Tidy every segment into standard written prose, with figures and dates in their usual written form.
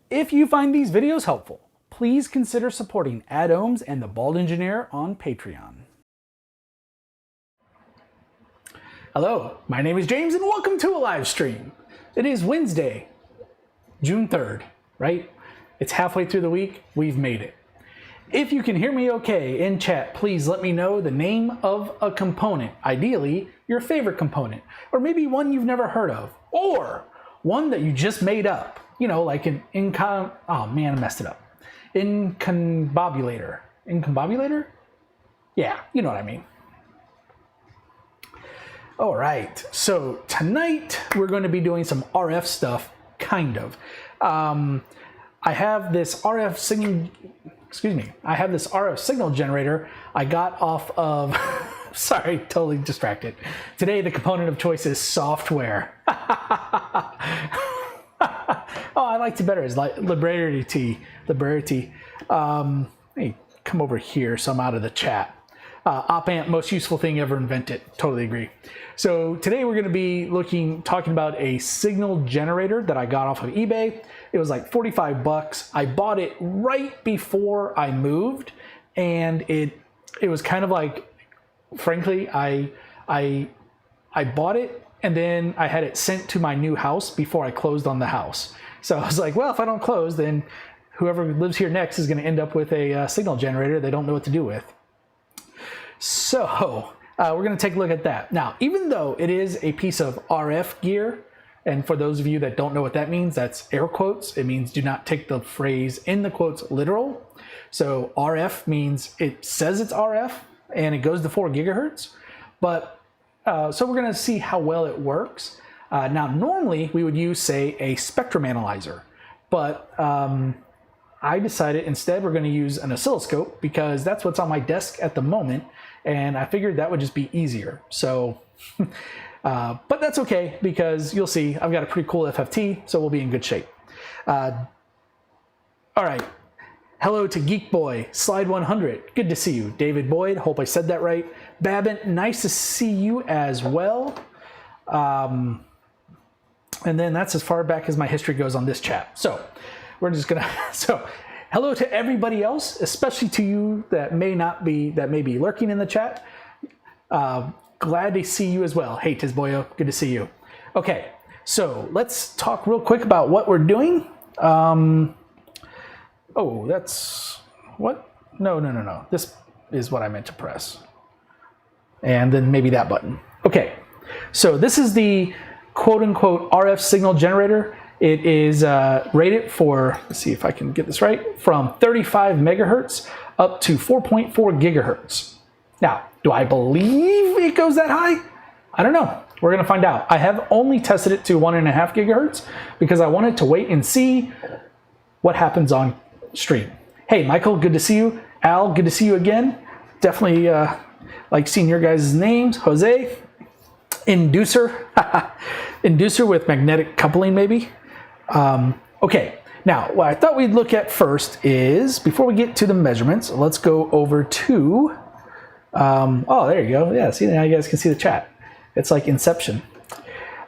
If you find these videos helpful, please consider supporting AddOhms and the Bald Engineer on Patreon. Hello, my name is James and welcome to a live stream. It is Wednesday, June 3rd, right? It's halfway through the week, we've made it. If you can hear me okay in chat, please let me know the name of a component, ideally your favorite component, or maybe one you've never heard of, or one that you just made up. You know, like an oh man, I messed it up. Incombobulator. Incombobulator? Yeah, you know what I mean. All right, so tonight we're going to be doing some RF stuff, kind of. I have this RF signal, I have this RF signal generator I got off of, sorry, totally distracted. Today the component of choice is software. Oh, I liked it better as Liberty. Hey, come over here so I'm out of the chat. Op-amp, most useful thing ever invented. Totally agree. So today we're going to be talking about a signal generator that I got off of eBay. It was like 45 bucks. I bought it right before I moved, and it was kind of like, frankly, I bought it and then I had it sent to my new house before I closed on the house. So I was like, well, if I don't close, then whoever lives here next is going to end up with a signal generator they don't know what to do with. So we're going to take a look at that. Now, even though it is a piece of RF gear, And for those of you that don't know what that means, that's air quotes. It means do not take the phrase in the quotes literal. So RF means it says it's RF and it goes to 4 gigahertz. But so we're going to see how well it works. Now, normally we would use, say, a spectrum analyzer, but I decided instead we're going to use an oscilloscope because that's what's on my desk at the moment, and I figured that would just be easier. So, but that's okay because you'll see I've got a pretty cool FFT, so we'll be in good shape. All right. Hello to Geek Boy, Slide 100. Good to see you. David Boyd, hope I said that right. Babin, nice to see you as well. And then that's as far back as my history goes on this chat. So we're just gonna, so hello to everybody else, especially to you that may be lurking in the chat. Glad to see you as well. Hey, Tizboyo, good to see you. Okay, so let's talk real quick about what we're doing. Oh, that's what? No. This is what I meant to press. And then maybe that button. Okay, so this is the quote-unquote RF signal generator. It is rated for, let's see if I can get this right, from 35 megahertz up to 4.4 gigahertz. Now, do I believe it goes that high? I don't know. We're going to find out. I have only tested it to 1.5 gigahertz because I wanted to wait and see what happens on stream. Hey, Michael, good to see you. Al, good to see you again. Definitely like seeing your guys' names. Jose, inducer, inducer with magnetic coupling maybe. Okay, now what I thought we'd look at first is, before we get to the measurements, let's go over to, oh, there you go. Yeah, see, now you guys can see the chat. It's like Inception.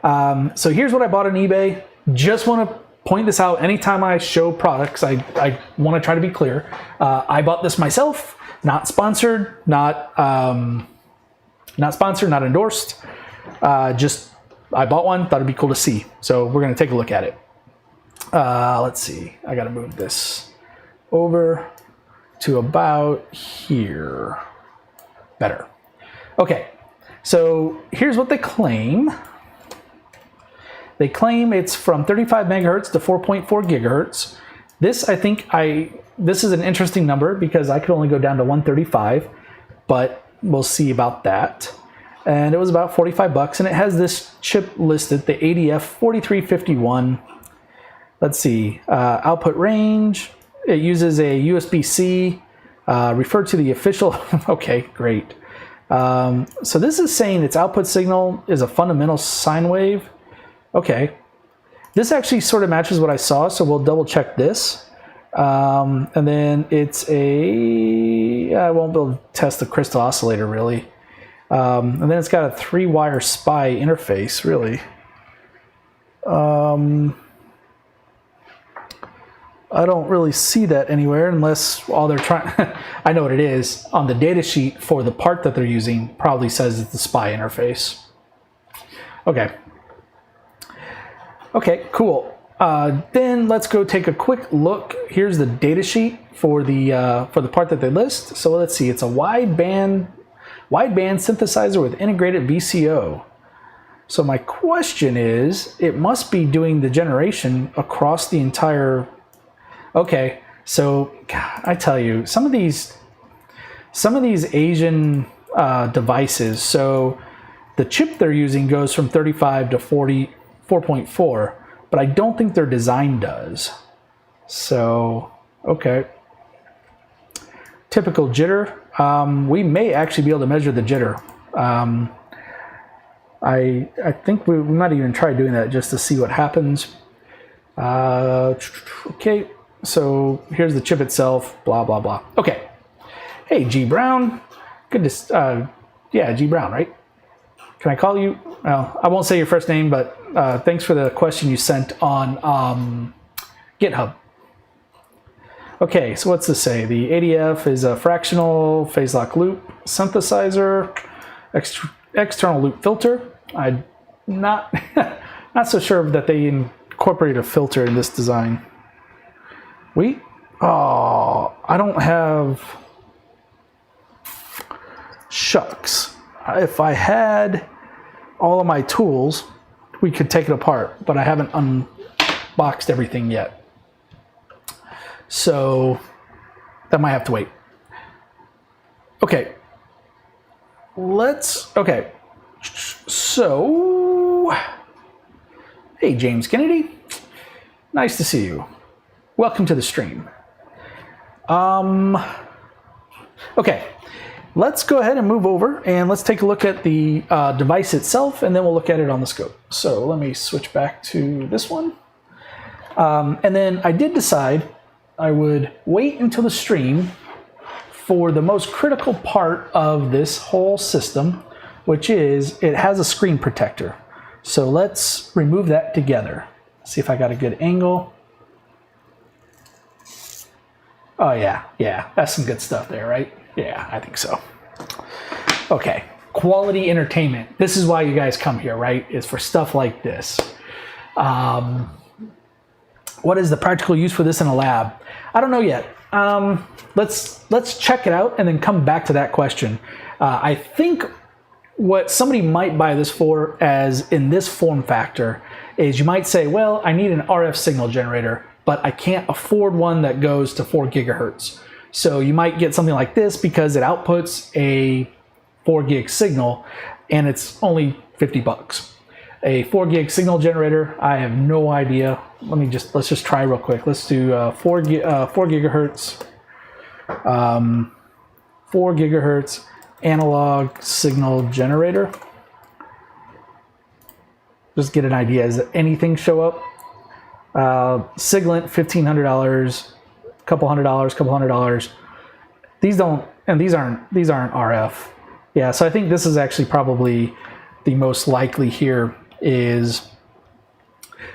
So here's what I bought on eBay. Just want to point this out anytime I show products. I want to try to be clear. I bought this myself, not sponsored, not endorsed. Just I bought one, thought it'd be cool to see. So we're going to take a look at it. Let's see. I got to move this over to about here. Better. Okay. So here's what they claim. They claim it's from 35 megahertz to 4.4 gigahertz. This, I think, this is an interesting number because I could only go down to 135, but we'll see about that. And it was about 45 bucks, and it has this chip listed, the ADF 4351. Let's see, output range. It uses a USB-C, refer to the official, okay, great. So this is saying its output signal is a fundamental sine wave. Okay, this actually sort of matches what I saw, so we'll double check this. And then it's I won't be able to test the crystal oscillator really. And then it's got a 3-wire SPI interface, really. I don't really see that anywhere unless all they're trying, I know what it is. On the data sheet for the part that they're using probably says it's the SPI interface. Okay. Okay, cool. Then let's go take a quick look. Here's the data sheet for the part that they list. So let's see, it's a wideband synthesizer with integrated VCO. So my question is, it must be doing the generation across the entire. Okay, so God, I tell you, some of these Asian devices. So the chip they're using goes from 35 to 4.4, but I don't think their design does. So okay, typical jitter. We may actually be able to measure the jitter. I think we might even try doing that just to see what happens. Okay, so here's the chip itself, blah, blah, blah. Okay. Hey, G Brown. Good to, yeah, G Brown, right? Can I call you? Well, I won't say your first name, but thanks for the question you sent on GitHub. Okay, so what's this say? The ADF is a fractional phase lock loop synthesizer, external loop filter. I'm not so sure that they incorporate a filter in this design. I don't have, shucks. If I had all of my tools, we could take it apart, but I haven't unboxed everything yet. So that might have to wait. Okay. Okay. So, hey, James Kennedy. Nice to see you. Welcome to the stream. Okay. Let's go ahead and move over and let's take a look at the device itself, and then we'll look at it on the scope. So let me switch back to this one. And then I did decide I would wait until the stream for the most critical part of this whole system, which is it has a screen protector. So let's remove that together. See if I got a good angle. Oh yeah, that's some good stuff there, right? Yeah, I think so. Okay, quality entertainment. This is why you guys come here, right? It's for stuff like this. What is the practical use for this in a lab? I don't know yet. Let's check it out and then come back to that question. I think what somebody might buy this for, as in this form factor, is you might say, well, I need an RF signal generator, but I can't afford one that goes to 4 gigahertz. So you might get something like this because it outputs a 4 gig signal and it's only 50 bucks. A 4 gig signal generator, I have no idea. Let's just try real quick. Let's do 4 gigahertz, 4 gigahertz analog signal generator. Just get an idea. Does anything show up? Siglent, $1,500, couple hundred dollars. These aren't RF. Yeah, so I think this is actually probably the most likely here. Is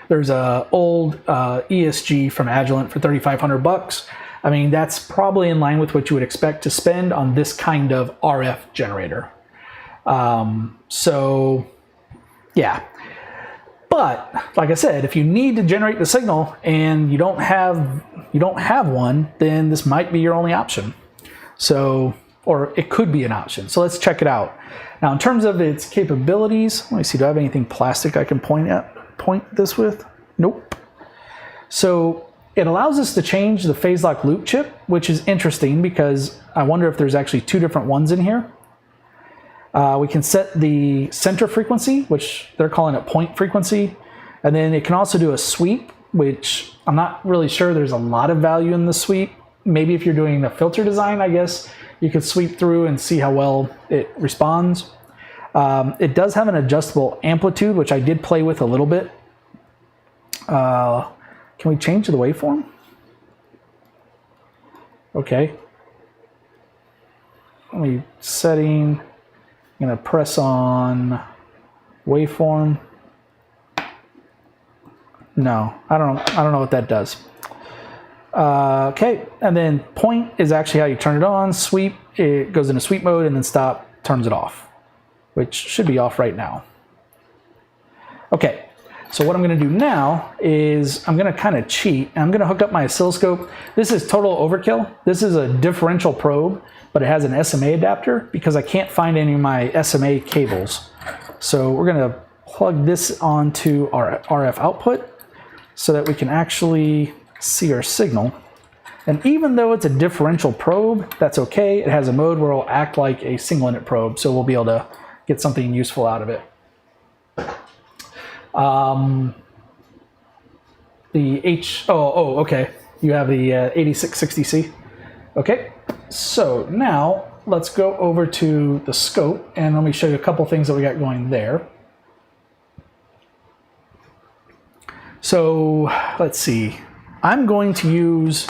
there's a old ESG from Agilent for 3,500 bucks. I mean, that's probably in line with what you would expect to spend on this kind of RF generator. So yeah, but like I said, if you need to generate the signal and you don't have one, then this might be your only option. So, or it could be an option. So let's check it out. Now, in terms of its capabilities, let me see, do I have anything plastic I can point this with? Nope. So it allows us to change the phase lock loop chip, which is interesting because I wonder if there's actually 2 different ones in here. We can set the center frequency, which they're calling it point frequency. And then it can also do a sweep, which I'm not really sure there's a lot of value in the sweep. Maybe if you're doing a filter design, I guess you could sweep through and see how well it responds. It does have an adjustable amplitude, which I did play with a little bit. Can we change the waveform? Okay. Let me setting. I'm gonna press on waveform. No, I don't know what that does. Okay, and then point is actually how you turn it on. Sweep, it goes into sweep mode, and then stop turns it off, which should be off right now. Okay, so what I'm gonna do now is I'm gonna kind of cheat. I'm gonna hook up my oscilloscope. This is total overkill. This is a differential probe, but it has an SMA adapter because I can't find any of my SMA cables. So we're gonna plug this onto our RF output so that we can actually see our signal. And even though it's a differential probe, that's okay. It has a mode where it'll act like a single inlet probe, so we'll be able to get something useful out of it. Okay. You have the 8660C. Okay. So now let's go over to the scope and let me show you a couple things that we got going there. So let's see. I'm going to use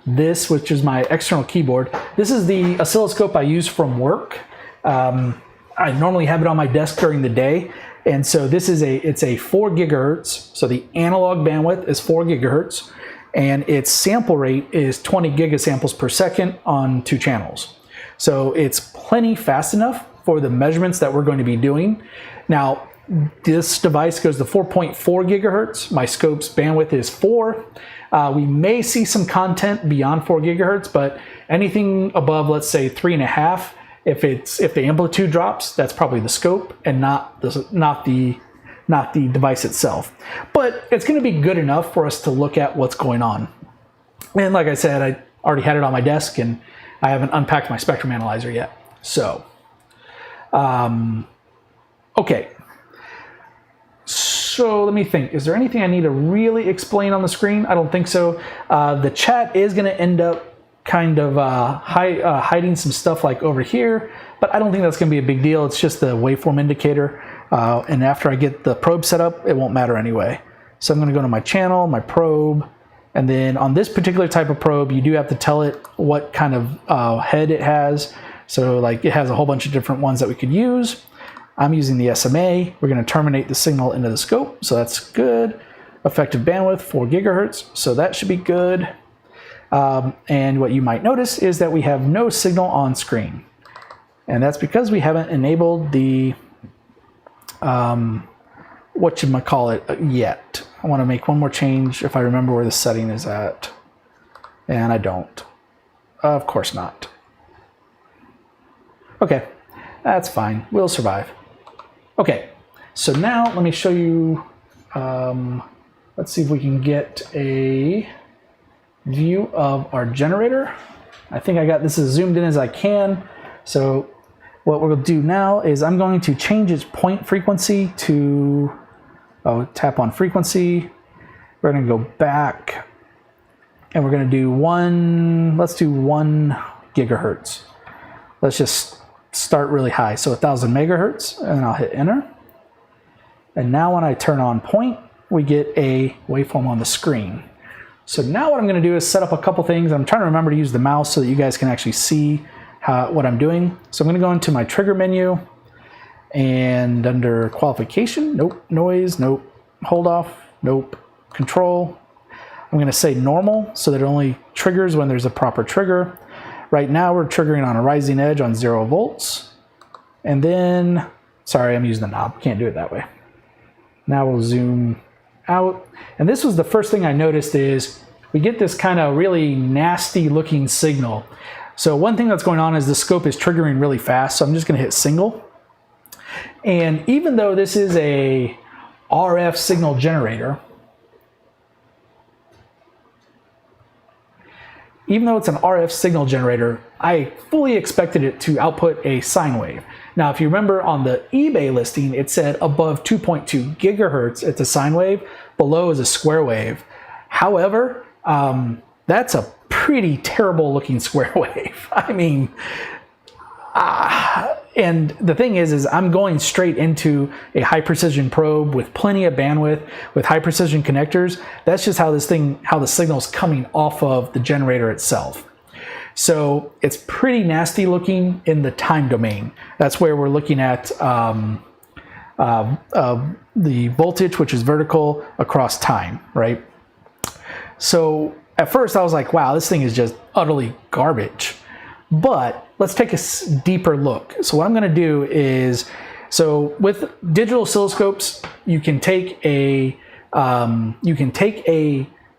this, which is my external keyboard. This is the oscilloscope I use from work. I normally have it on my desk during the day. And so this is it's a 4 gigahertz. So the analog bandwidth is 4 gigahertz and its sample rate is 20 gigasamples per second on 2 channels. So it's plenty fast enough for the measurements that we're going to be doing. Now, this device goes to 4.4 gigahertz. My scope's bandwidth is 4. We may see some content beyond 4 gigahertz, but anything above, let's say 3.5, if the amplitude drops, that's probably the scope and not the not the device itself. But it's going to be good enough for us to look at what's going on. And like I said, I already had it on my desk and I haven't unpacked my spectrum analyzer yet. So, okay. So let me think, is there anything I need to really explain on the screen? I don't think so. The chat is going to end up kind of hiding some stuff like over here, but I don't think that's going to be a big deal. It's just the waveform indicator. And after I get the probe set up, it won't matter anyway. So I'm going to go to my channel, my probe, and then on this particular type of probe, you do have to tell it what kind of head it has. So like it has a whole bunch of different ones that we could use. I'm using the SMA. We're going to terminate the signal into the scope, so that's good. Effective bandwidth 4 gigahertz, so that should be good. And what you might notice is that we have no signal on screen, and that's because we haven't enabled the whatchamacallit yet. I want to make one more change if I remember where the setting is at, and I don't. Of course not. Okay, that's fine. We'll survive. Okay, so now let me show you, let's see if we can get a view of our generator. I think I got this as zoomed in as I can. So what we'll do now is I'm going to change its point frequency to, tap on frequency. We're going to go back and we're going to do let's do 1 gigahertz. Let's just start really high, so 1000 megahertz, and I'll hit enter. And now when I turn on point, we get a waveform on the screen. So now what I'm going to do is set up a couple things. I'm trying to remember to use the mouse so that you guys can actually see what I'm doing. So I'm going to go into my trigger menu, and under qualification, nope. Noise, nope. Hold off, nope. Control, I'm going to say normal so that it only triggers when there's a proper trigger. Right now we're triggering on a rising edge on 0 volts. And then, sorry, I'm using the knob, can't do it that way. Now we'll zoom out. And this was the first thing I noticed is we get this kind of really nasty looking signal. So one thing that's going on is the scope is triggering really fast. So I'm just going to hit single. And even though this is a RF signal generator, even though it's an RF signal generator, I fully expected it to output a sine wave. Now, if you remember on the eBay listing, it said above 2.2 gigahertz, it's a sine wave, below is a square wave. However, that's a pretty terrible looking square wave. I mean, and the thing is I'm going straight into a high precision probe with plenty of bandwidth, with high precision connectors. That's just how the signal's coming off of the generator itself. So it's pretty nasty looking in the time domain. That's where we're looking at the voltage, which is vertical across time, right? So at first I was like, wow, this thing is just utterly garbage. But let's take a deeper look. So what I'm going to do is, so with digital oscilloscopes, you can take a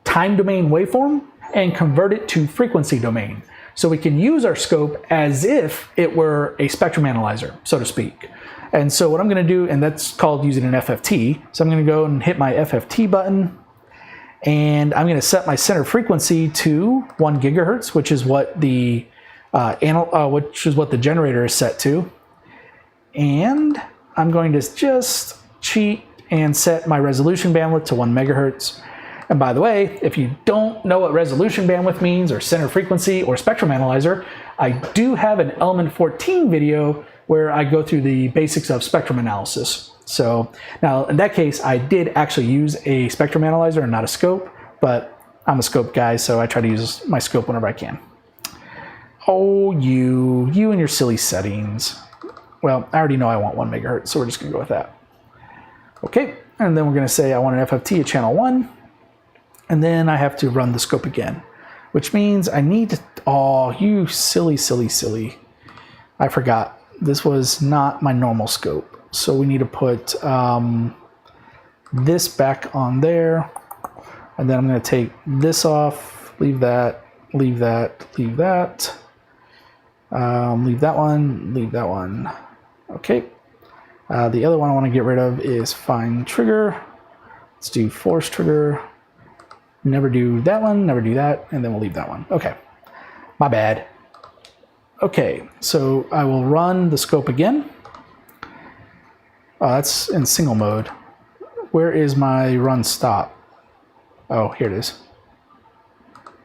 time domain waveform and convert it to frequency domain. So we can use our scope as if it were a spectrum analyzer, so to speak. And so what I'm going to do, and that's called using an FFT. So I'm going to go and hit my FFT button, and I'm going to set my center frequency to 1 gigahertz, which is what the generator is set to. And I'm going to just cheat and set my resolution bandwidth to 1 megahertz. And by the way, if you don't know what resolution bandwidth means, or center frequency, or spectrum analyzer, I do have an Element 14 video where I go through the basics of spectrum analysis. So now in that case, I did actually use a spectrum analyzer and not a scope, but I'm a scope guy, so I try to use my scope whenever I can. Oh, you and your silly settings. Well, I already know I want 1 megahertz, so we're just gonna go with that. Okay, and then we're gonna say I want an FFT at channel 1, and then I have to run the scope again, which means I need to, oh, you silly. I forgot. This was not my normal scope. So we need to put this back on there, and then I'm gonna take this off, leave that, leave that, leave that. Leave that one, leave that one. Okay. The other one I want to get rid of is fine trigger. Let's do force trigger. Never do that one, never do that, and then we'll leave that one. Okay, my bad. Okay, so I will run the scope again. Oh, that's in single mode. Where is my run stop? Oh, here it is.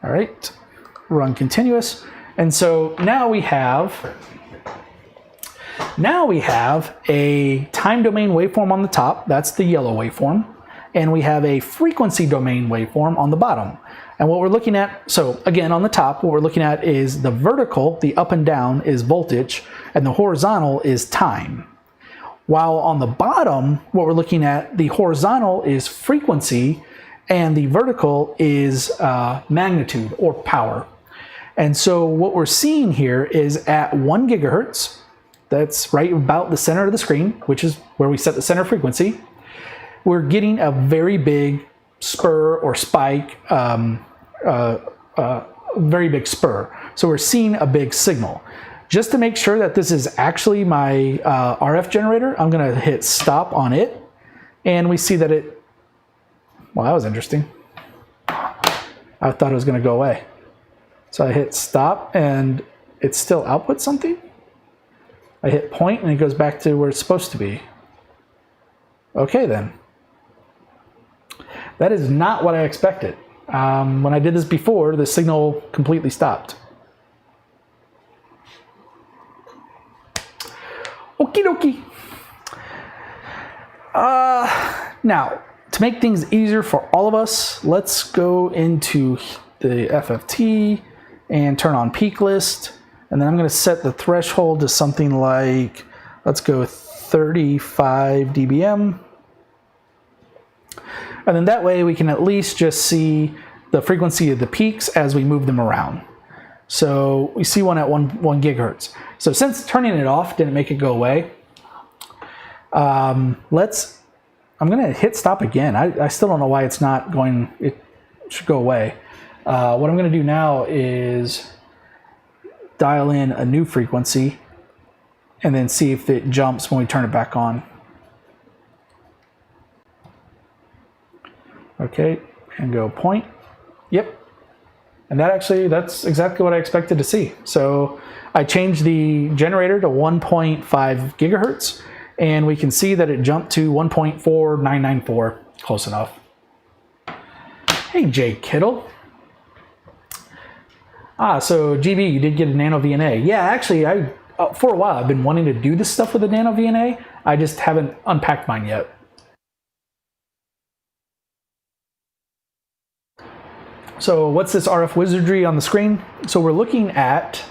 All right, run continuous. And so now we have a time domain waveform on the top. That's the yellow waveform. And we have a frequency domain waveform on the bottom. And what we're looking at, so again, on the top, what we're looking at is the vertical, the up and down is voltage, and the horizontal is time. While on the bottom, what we're looking at, the horizontal is frequency, and the vertical is magnitude or power. And so what we're seeing here is at 1 gigahertz, that's right about the center of the screen, which is where we set the center frequency, we're getting a very big spur or spike, very big spur. So we're seeing a big signal. Just to make sure that this is actually my RF generator, I'm gonna hit stop on it, and we see that it, well, that was interesting. I thought it was gonna go away. So I hit stop and it still outputs something. I hit point and it goes back to where it's supposed to be. Okay then. That is not what I expected. When I did this before, the signal completely stopped. Okie dokie. Now, to make things easier for all of us, let's go into the FFT and turn on peak list. And then I'm going to set the threshold to something like, let's go 35 dBm. And then that way we can at least just see the frequency of the peaks as we move them around. So we see one at 1 gigahertz. So since turning it off didn't make it go away, I'm gonna hit stop again. I still don't know why it's not going, it should go away. What I'm gonna do now is dial in a new frequency and then see if it jumps when we turn it back on. Okay, and go point. Yep. And that's exactly what I expected to see. So I changed the generator to 1.5 gigahertz, and we can see that it jumped to 1.4994. Close enough. Hey, Jay Kittle. So GB, you did get a nano VNA. Yeah, actually, for a while I've been wanting to do this stuff with a nano VNA. I just haven't unpacked mine yet. So what's this RF wizardry on the screen? So we're looking at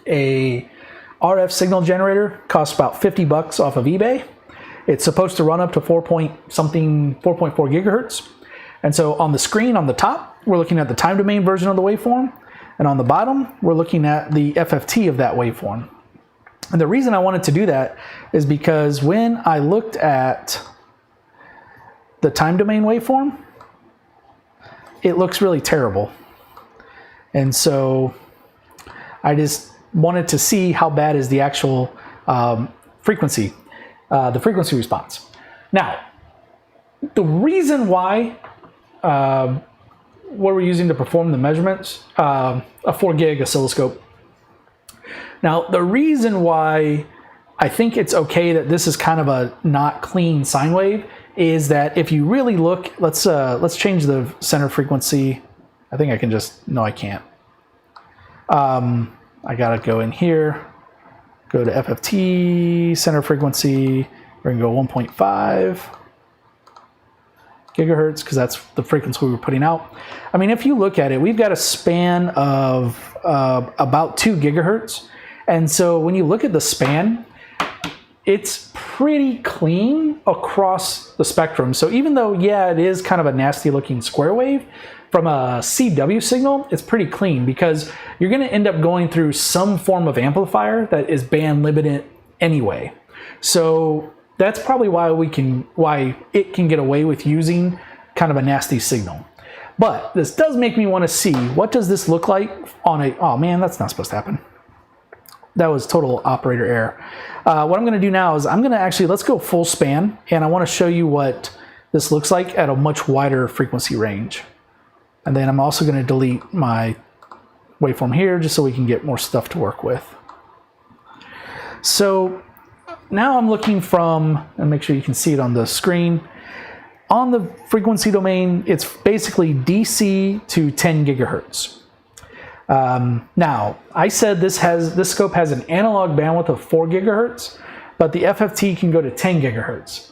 a RF signal generator, costs about 50 bucks off of eBay. It's supposed to run up to 4.4 gigahertz. And so on the screen on the top, we're looking at the time domain version of the waveform. And on the bottom, we're looking at the FFT of that waveform. And the reason I wanted to do that is because when I looked at the time domain waveform, it looks really terrible. And so I just wanted to see how bad is the actual frequency, the frequency response. Now, the reason why what we're using to perform the measurements, a 4 gig oscilloscope. Now, the reason why I think it's okay that this is kind of a not clean sine wave is that if you really look, let's change the center frequency. I think I can just, no, I can't. I gotta go in here, go to FFT, center frequency, we're gonna go 1.5 gigahertz because that's the frequency we were putting out. I mean, if you look at it, we've got a span of about 2 gigahertz. And so when you look at the span, it's pretty clean across the spectrum. So even though, yeah, it is kind of a nasty looking square wave, from a CW signal, it's pretty clean because you're gonna end up going through some form of amplifier that is band limited anyway. So that's probably why it can get away with using kind of a nasty signal. But this does make me wanna see, what does this look like on a, oh man, that's not supposed to happen. that was total operator error. What I'm going to do now is I'm going to actually, let's go full span, and I want to show you what this looks like at a much wider frequency range. And then I'm also going to delete my waveform here just so we can get more stuff to work with. So now I'm looking from, and make sure you can see it on the screen, on the frequency domain, it's basically DC to 10 gigahertz. Now, I said this scope has an analog bandwidth of 4 gigahertz, but the FFT can go to 10 gigahertz.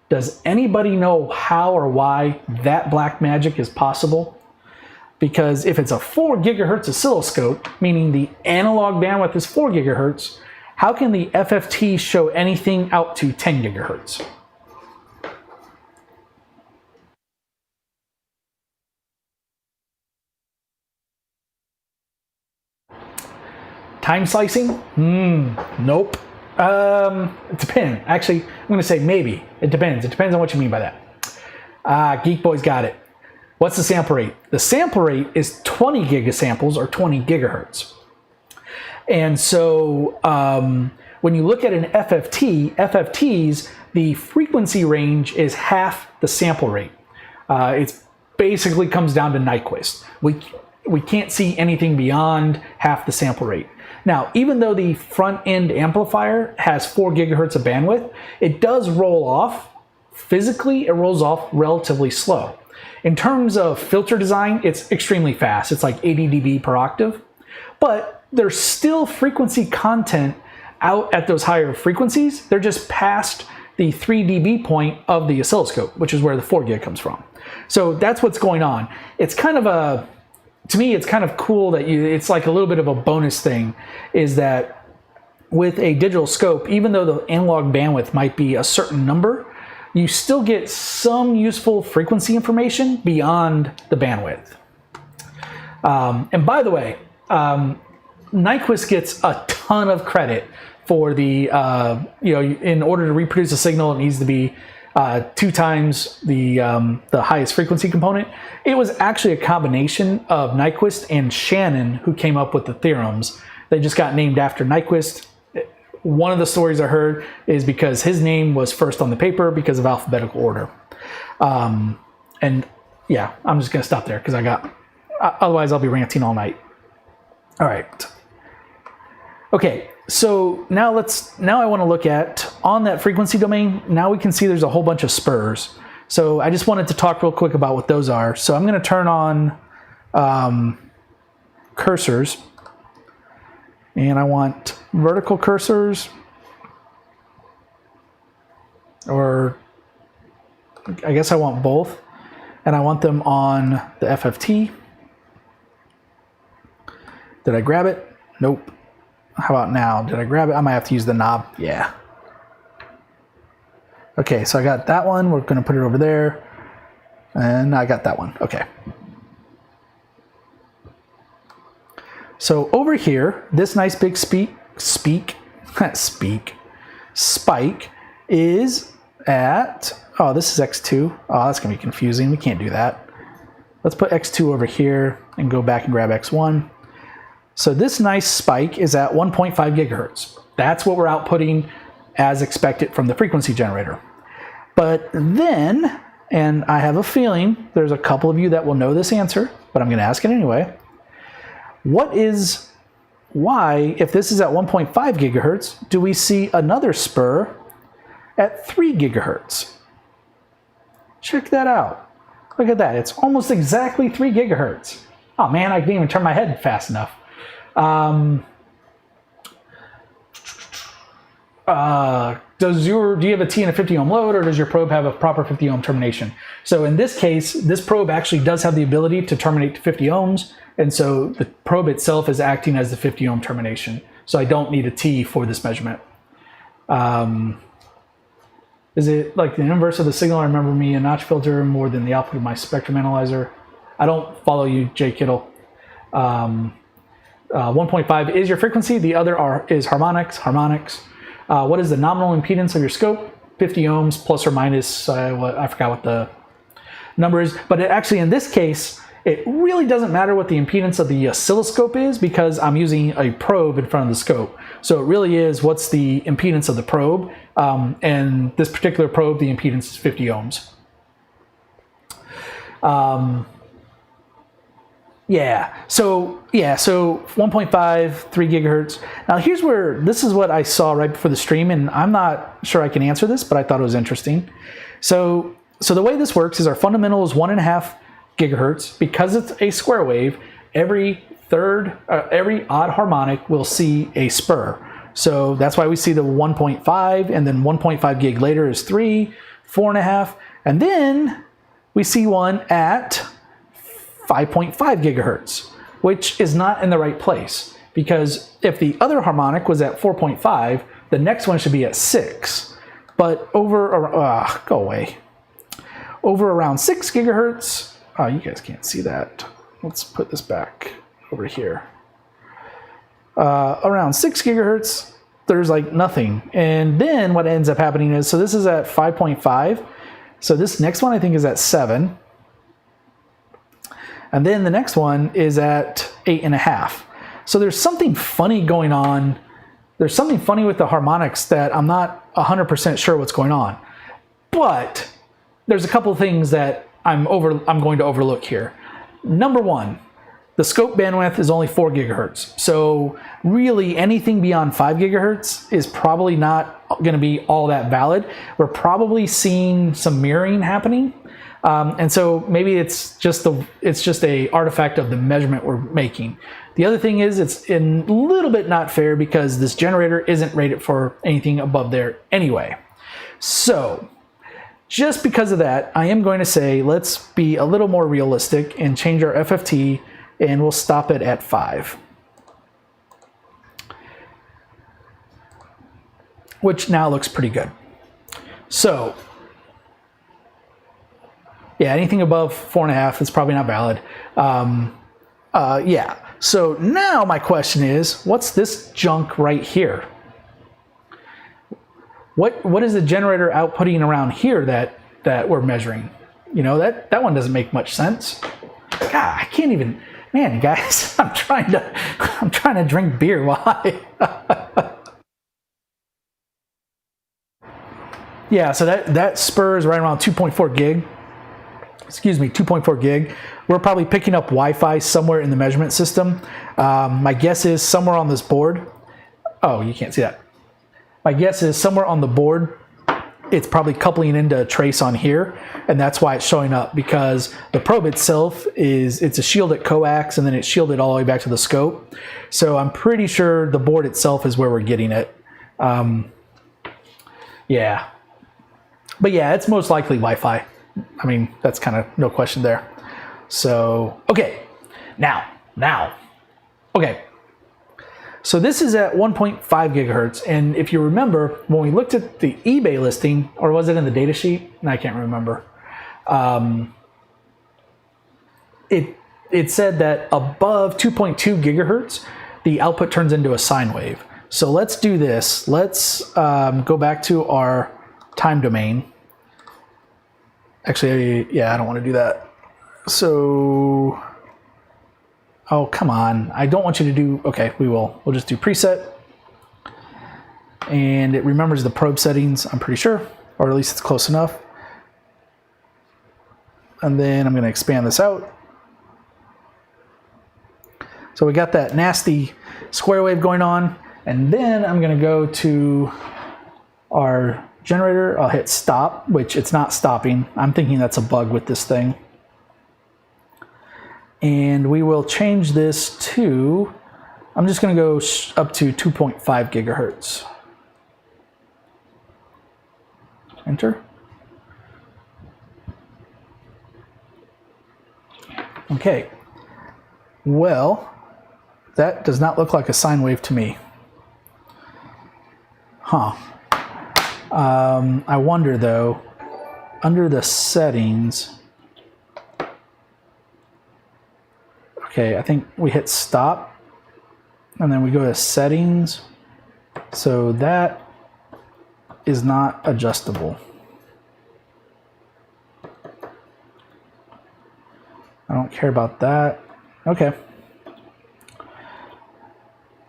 Does anybody know how or why that black magic is possible? Because if it's a 4 gigahertz oscilloscope, meaning the analog bandwidth is 4 gigahertz, how can the FFT show anything out to 10 gigahertz? Time slicing? Nope. It depends. Actually, I'm going to say maybe. It depends. It depends on what you mean by that. Geek Boy's got it. What's the sample rate? The sample rate is 20 gigasamples or 20 gigahertz. And so when you look at an FFT, FFTs, the frequency range is half the sample rate. It basically comes down to Nyquist. We can't see anything beyond half the sample rate. Now, even though the front end amplifier has 4 gigahertz of bandwidth, it does roll off. Physically, it rolls off relatively slow. In terms of filter design, it's extremely fast. It's like 80 dB per octave. But there's still frequency content out at those higher frequencies. They're just past the 3 dB point of the oscilloscope, which is where the 4 gig comes from. So that's what's going on. It's kind of a, to me, it's kind of cool that it's like a little bit of a bonus thing, is that with a digital scope, even though the analog bandwidth might be a certain number, you still get some useful frequency information beyond the bandwidth. And by the way, Nyquist gets a ton of credit for the, in order to reproduce a signal, it needs to be 2 times the highest frequency component. It was actually a combination of Nyquist and Shannon who came up with the theorems. They just got named after Nyquist. One of the stories I heard is because his name was first on the paper because of alphabetical order. And yeah, I'm just going to stop there because otherwise I'll be ranting all night. All right. Okay, so now I want to look at, on that frequency domain, now we can see there's a whole bunch of spurs. So I just wanted to talk real quick about what those are. So I'm going to turn on cursors, and I want vertical cursors, or I guess I want both, and I want them on the FFT. Did I grab it? Nope. How about now? Did I grab it? I might have to use the knob. Yeah. Okay, so I got that one. We're going to put it over there. And I got that one. Okay. So over here, this nice big spike is at, oh, this is X2. Oh, that's going to be confusing. We can't do that. Let's put X2 over here and go back and grab X1. So this nice spike is at 1.5 gigahertz. That's what we're outputting as expected from the frequency generator. But then, and I have a feeling there's a couple of you that will know this answer, but I'm going to ask it anyway. Why, if this is at 1.5 gigahertz, do we see another spur at 3 gigahertz? Check that out. Look at that. It's almost exactly 3 gigahertz. Oh man, I can't even turn my head fast enough. Do you have a T and a 50 ohm load, or does your probe have a proper 50 ohm termination? So in this case, this probe actually does have the ability to terminate to 50 ohms, and so the probe itself is acting as the 50 ohm termination. So I don't need a T for this measurement. Is it like the inverse of the signal? I remember me a notch filter more than the output of my spectrum analyzer. I don't follow you, Jay Kittle. 1.5 is your frequency. The other is harmonics. What is the nominal impedance of your scope? 50 ohms plus or minus, I forgot what the number is. But actually in this case, it really doesn't matter what the impedance of the oscilloscope is because I'm using a probe in front of the scope. So it really is what's the impedance of the probe. And this particular probe, the impedance is 50 ohms. So 1.5, 3 gigahertz. Now here's where, this is what I saw right before the stream, and I'm not sure I can answer this, but I thought it was interesting. So the way this works is our fundamental is 1.5 gigahertz. Because it's a square wave, every odd harmonic will see a spur. So that's why we see the 1.5, and then 1.5 gig later is 3, 4.5, and then we see one at 5.5 gigahertz, which is not in the right place, because if the other harmonic was at 4.5, the next one should be at 6. But over around 6 gigahertz, you guys can't see that. Let's put this back over here. Around 6 gigahertz, there's like nothing. And then what ends up happening is, so this is at 5.5. So this next one I think is at 7. And then the next one is at 8.5. So there's something funny going on. There's something funny with the harmonics that I'm not 100% sure what's going on. But there's a couple of things that I'm going to overlook here. Number one, the scope bandwidth is only 4 gigahertz. So really anything beyond 5 gigahertz is probably not going to be all that valid. We're probably seeing some mirroring happening. And so maybe it's just a artifact of the measurement we're making. The other thing is it's a little bit not fair because this generator isn't rated for anything above there anyway. So just because of that, I am going to say let's be a little more realistic and change our FFT, and we'll stop it at 5. Which now looks pretty good. So yeah, anything above 4.5 is probably not valid. Yeah, so now my question is, what's this junk right here? What is the generator outputting around here that we're measuring? You know, that one doesn't make much sense. God, I can't even, man, guys, I'm trying to drink beer while Yeah, so that spur is right around 2.4 gig. Excuse me, 2.4 gig. We're probably picking up Wi-Fi somewhere in the measurement system. My guess is somewhere on this board. Oh, you can't see that. My guess is somewhere on the board, it's probably coupling into a trace on here, and that's why it's showing up, because the probe itself it's a shielded coax, and then it's shielded all the way back to the scope. So I'm pretty sure the board itself is where we're getting it. Yeah. But yeah, it's most likely Wi-Fi. I mean, that's kind of no question there. So, okay, now, okay. So this is at 1.5 gigahertz, and if you remember, when we looked at the eBay listing, or was it in the data sheet? I can't remember. It said that above 2.2 gigahertz, the output turns into a sine wave. So let's do this. Let's go back to our time domain. Actually, yeah, I don't want to do that. So, oh, come on. I don't want you to do, okay, we'll just do preset. And it remembers the probe settings, I'm pretty sure, or at least it's close enough. And then I'm going to expand this out. So we got that nasty square wave going on. And then I'm going to go to our generator. I'll hit stop, which it's not stopping. I'm thinking that's a bug with this thing. And we will change this to, I'm just going to go up to 2.5 gigahertz. Enter. Okay. Well, that does not look like a sine wave to me. Huh. I wonder though, under the settings, okay, I think we hit stop and then we go to settings. So that is not adjustable. I don't care about that. Okay.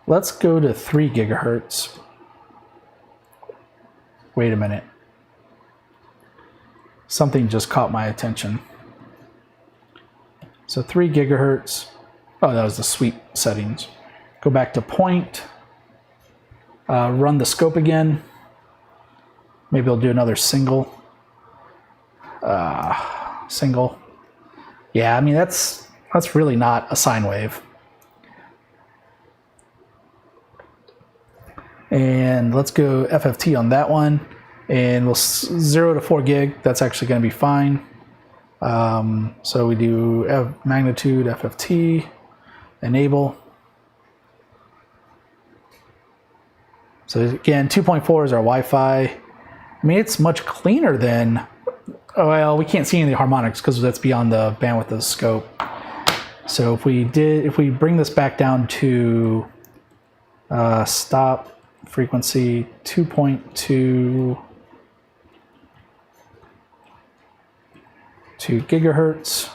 Let's go to 3 gigahertz. Wait a minute. Something just caught my attention. So 3 gigahertz. Oh, that was the sweep settings. Go back to point. Run the scope again. Maybe I'll do another single. Single. Yeah, I mean that's really not a sine wave. And let's go FFT on that one, and we'll 0 to 4 gig. That's actually going to be fine. So we do magnitude FFT, enable. So again, 2.4 is our Wi-Fi. I mean, it's much cleaner than, oh, well, we can't see any of the harmonics because that's beyond the bandwidth of the scope. So if we bring this back down to stop frequency 2.2 gigahertz,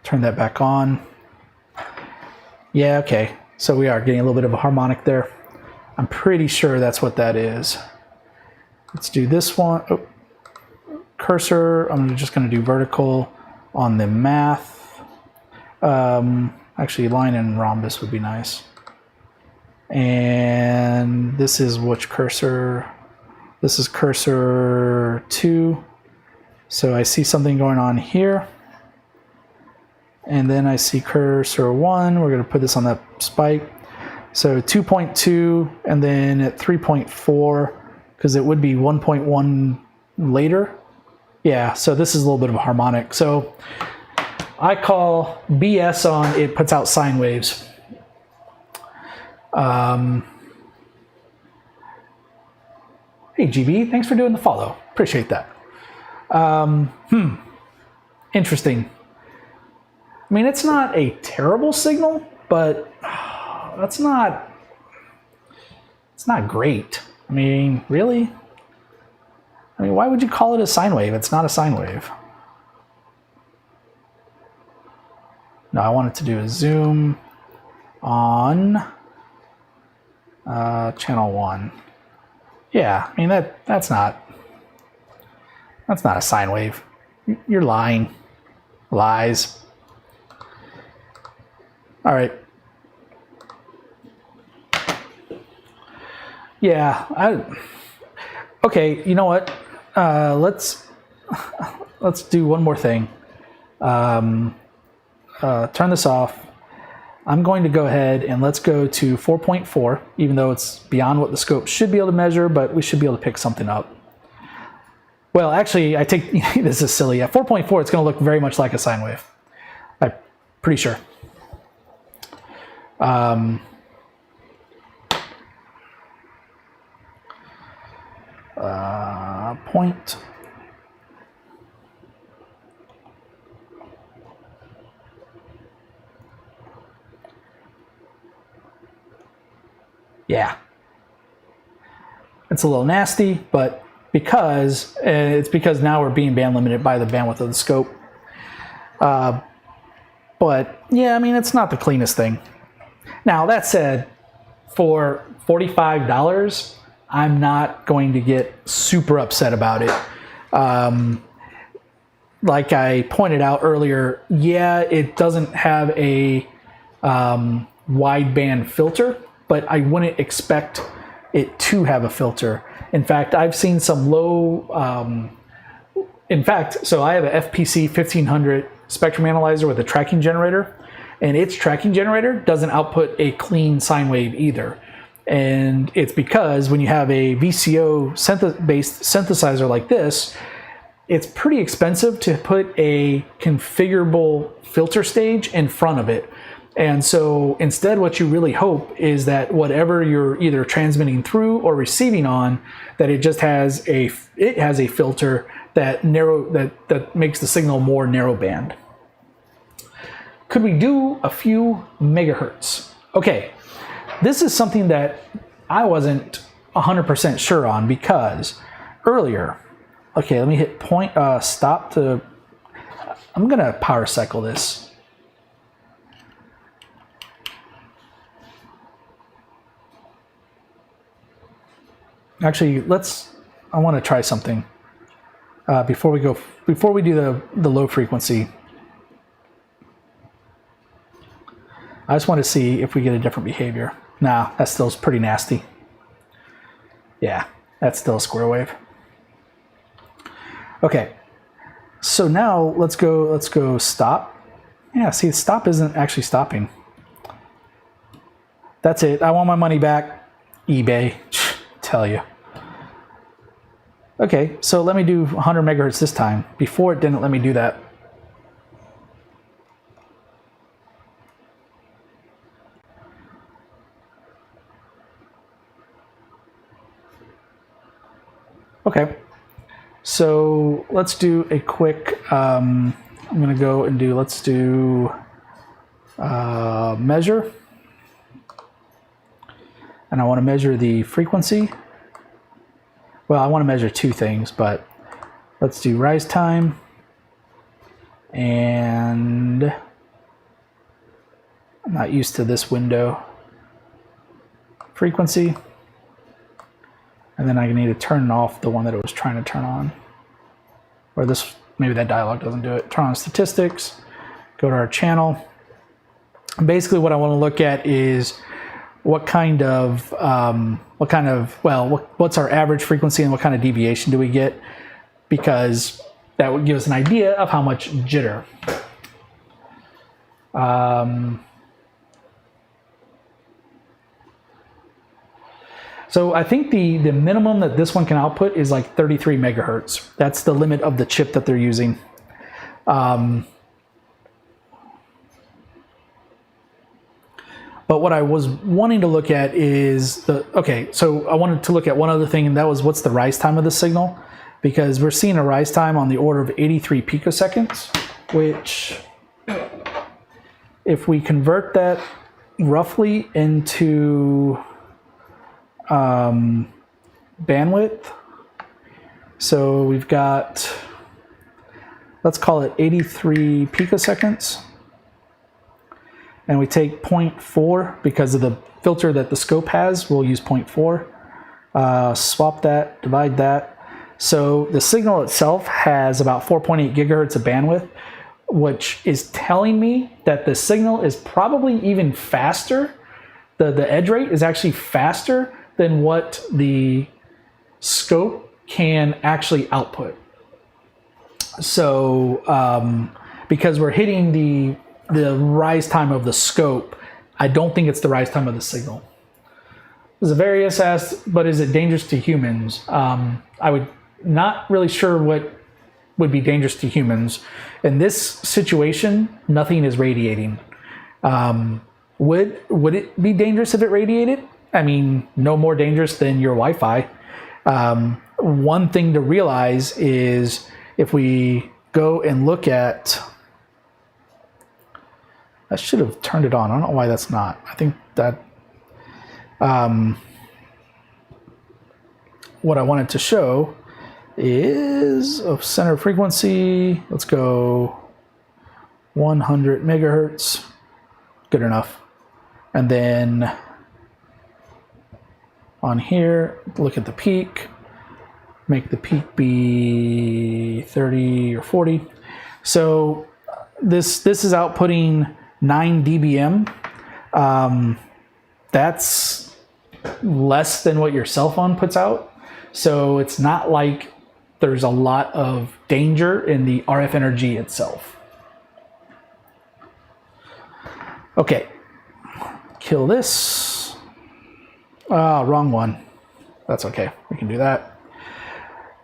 turn that back on. Yeah, okay. So we are getting a little bit of a harmonic there. I'm pretty sure that's what that is. Let's do this one. Oh, cursor, I'm just going to do vertical on the math. Actually, line and rhombus would be nice. And this is which cursor? This is cursor 2. So I see something going on here. And then I see cursor 1. We're going to put this on that spike. So 2.2, and then at 3.4, because it would be 1.1 later. Yeah, so this is a little bit of a harmonic. So I call BS on it puts out sine waves. Hey GB, thanks for doing the follow. Appreciate that. Interesting. I mean, it's not a terrible signal, but it's not great. I mean, really? I mean, why would you call it a sine wave? It's not a sine wave. No, I wanted to do a zoom on channel 1. Yeah, I mean that's not a sine wave. You're lying. Lies. All right. Yeah, okay, you know what? Let's do one more thing. Turn this off. I'm going to go ahead and let's go to 4.4, even though it's beyond what the scope should be able to measure, but we should be able to pick something up. Well, actually, I take this is silly. At 4.4, it's going to look very much like a sine wave. I'm pretty sure. Point. Yeah. It's a little nasty, but it's because now we're being band limited by the bandwidth of the scope. But yeah, I mean, it's not the cleanest thing. Now, that said, for $45, I'm not going to get super upset about it. Like I pointed out earlier, yeah, it doesn't have a wideband filter, but I wouldn't expect it to have a filter. In fact, I've seen some low, so I have a FPC 1500 spectrum analyzer with a tracking generator, and its tracking generator doesn't output a clean sine wave either. And it's because when you have a VCO based synthesizer like this, it's pretty expensive to put a configurable filter stage in front of it. And so instead, what you really hope is that whatever you're either transmitting through or receiving on, that it just has a filter that makes the signal more narrow band. Could we do a few megahertz? Okay, this is something that I wasn't 100% sure on because earlier, okay, let me hit stop to, I'm gonna power cycle this. Actually, I want to try something before we do the low frequency. I just want to see if we get a different behavior. Nah, that still is pretty nasty. Yeah, that's still a square wave. Okay, so now let's go stop. Yeah, see, stop isn't actually stopping. That's it. I want my money back. eBay, tell you. Okay, so let me do 100 megahertz this time. Before it didn't let me do that. Okay, so let's do a quick, I'm gonna go and let's do measure. And I wanna measure the frequency. Well, I wanna measure two things, but let's do rise time and I'm not used to this window. Frequency. And then I need to turn off the one that it was trying to turn on. Or this, maybe that dialog doesn't do it. Turn on statistics, go to our channel. Basically what I want to look at is what's our average frequency and what kind of deviation do we get? Because that would give us an idea of how much jitter. So I think the minimum that this one can output is like 33 megahertz. That's the limit of the chip that they're using. But what I was wanting to look at is so I wanted to look at one other thing, and that was what's the rise time of the signal? Because we're seeing a rise time on the order of 83 picoseconds, which if we convert that roughly into bandwidth, so we've got, let's call it 83 picoseconds, and we take 0.4 because of the filter that the scope has. We'll use 0.4, swap that, divide that. So the signal itself has about 4.8 gigahertz of bandwidth, which is telling me that the signal is probably even faster. The edge rate is actually faster than what the scope can actually output. So because we're hitting the rise time of the scope, I don't think it's the rise time of the signal. Zavarius asked, but is it dangerous to humans? I would not really sure what would be dangerous to humans. In this situation, nothing is radiating. Would it be dangerous if it radiated? I mean, no more dangerous than your Wi-Fi. One thing to realize is if we go and look at, I should have turned it on. I don't know why that's not. I think that what I wanted to show is of center frequency. Let's go 100 megahertz. Good enough. And then on here, look at the peak. Make the peak be 30 or 40. So this is outputting 9 dBm. That's less than what your cell phone puts out. So it's not like there's a lot of danger in the RF energy itself. Okay, kill this. Wrong one. That's okay, we can do that.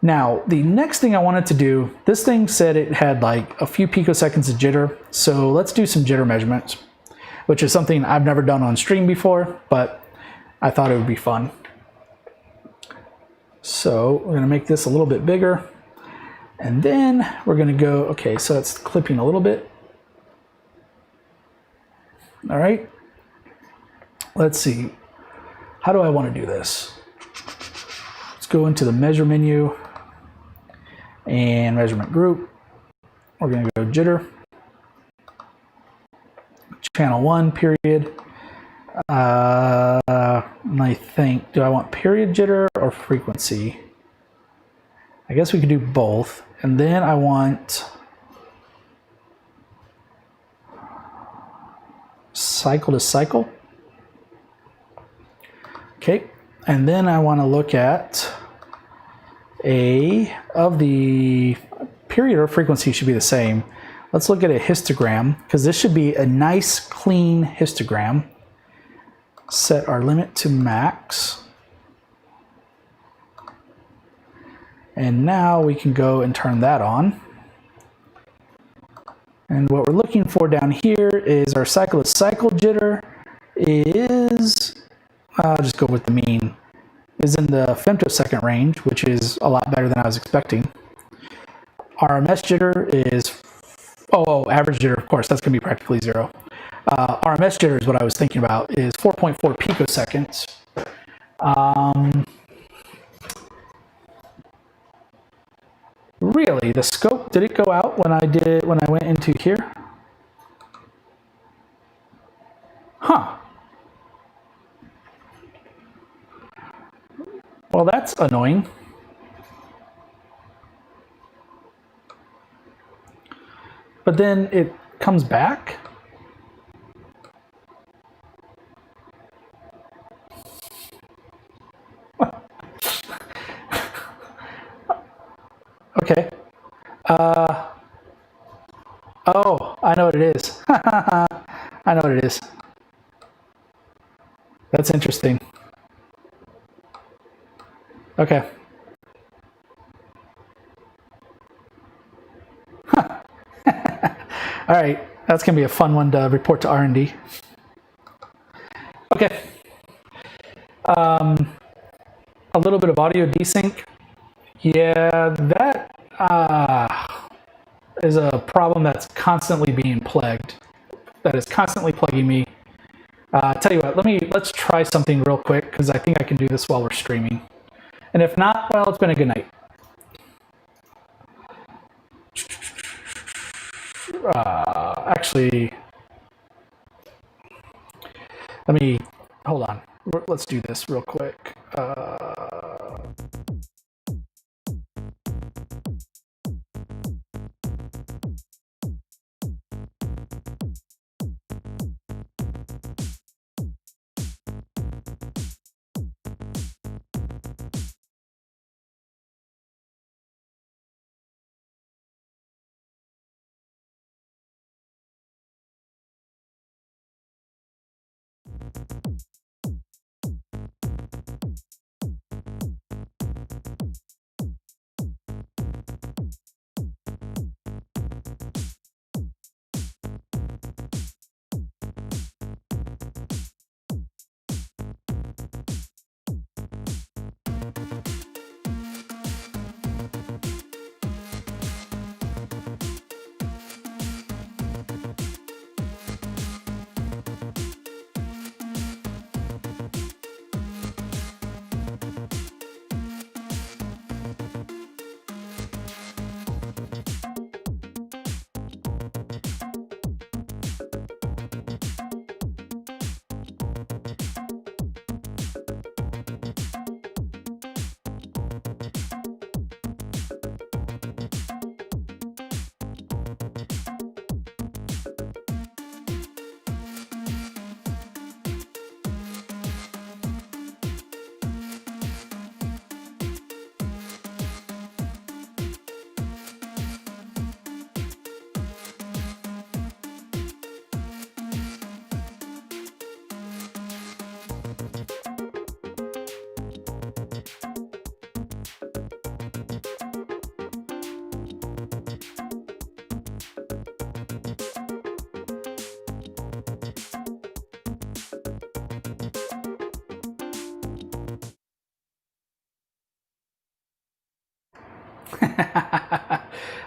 Now, the next thing I wanted to do, this thing said it had like a few picoseconds of jitter. So let's do some jitter measurements, which is something I've never done on stream before, but I thought it would be fun. So we're gonna make this a little bit bigger. And then we're gonna go, okay, so it's clipping a little bit. All right, let's see. How do I wanna do this? Let's go into the measure menu and measurement group. We're gonna go jitter. Channel 1, period. I think, do I want period jitter or frequency? I guess we could do both. And then I want cycle to cycle. Okay, and then I want to look at of the period or frequency should be the same. Let's look at a histogram, because this should be a nice clean histogram. Set our limit to max. And now we can go and turn that on. And what we're looking for down here is our cycle to cycle jitter is, I'll just go with the mean, is in the femtosecond range, which is a lot better than I was expecting. RMS jitter is, average jitter, of course, that's going to be practically zero. RMS jitter is what I was thinking about, is 4.4 picoseconds. Really, the scope, did it go out when I went into here? Huh. Well, that's annoying. But then it comes back. Okay. Oh, I know what it is. I know what it is. That's interesting. Okay. Huh. All right, that's gonna be a fun one to report to R&D. Okay. A little bit of audio desync. Yeah, that is a problem that's constantly being plagued. That is constantly plaguing me. Tell you what, let's try something real quick, because I think I can do this while we're streaming. And if not, well, it's been a good night. Actually, hold on. Let's do this real quick.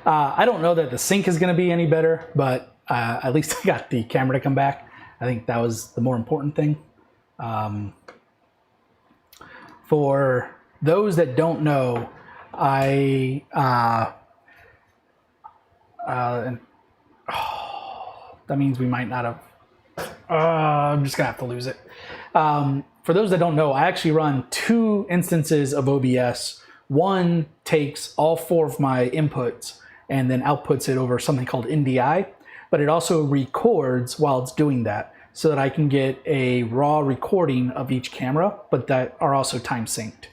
I don't know that the sync is going to be any better, but at least I got the camera to come back. I think that was the more important thing. For those that don't know, that means we might not have. I'm just gonna have to lose it. For those that don't know, I actually run 2 instances of OBS. One takes all 4 of my inputs and then outputs it over something called NDI, but it also records while it's doing that so that I can get a raw recording of each camera, but that are also time synced.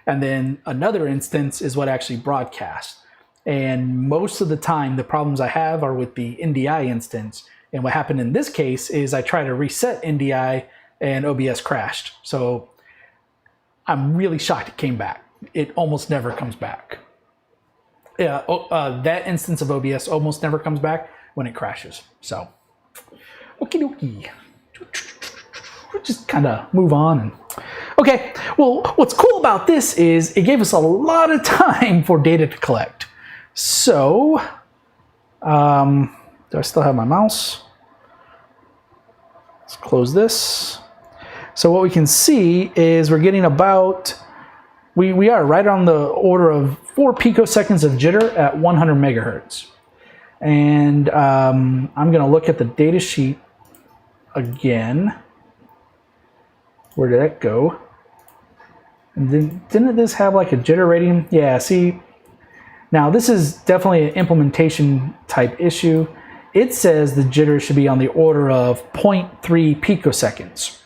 And then another instance is what actually broadcasts. And most of the time, the problems I have are with the NDI instance. And what happened in this case is I tried to reset NDI and OBS crashed. So I'm really shocked it came back. It almost never comes back. Yeah, that instance of OBS almost never comes back when it crashes. So, okie dokie. Just kind of move on. And okay, well, what's cool about this is it gave us a lot of time for data to collect. So, do I still have my mouse? Let's close this. So what we can see is we're getting about, we are right on the order of 4 picoseconds of jitter at 100 megahertz. And I'm going to look at the data sheet again. Where did that go? And then, didn't this have like a jitter rating? Yeah, see, now this is definitely an implementation type issue. It says the jitter should be on the order of 0.3 picoseconds.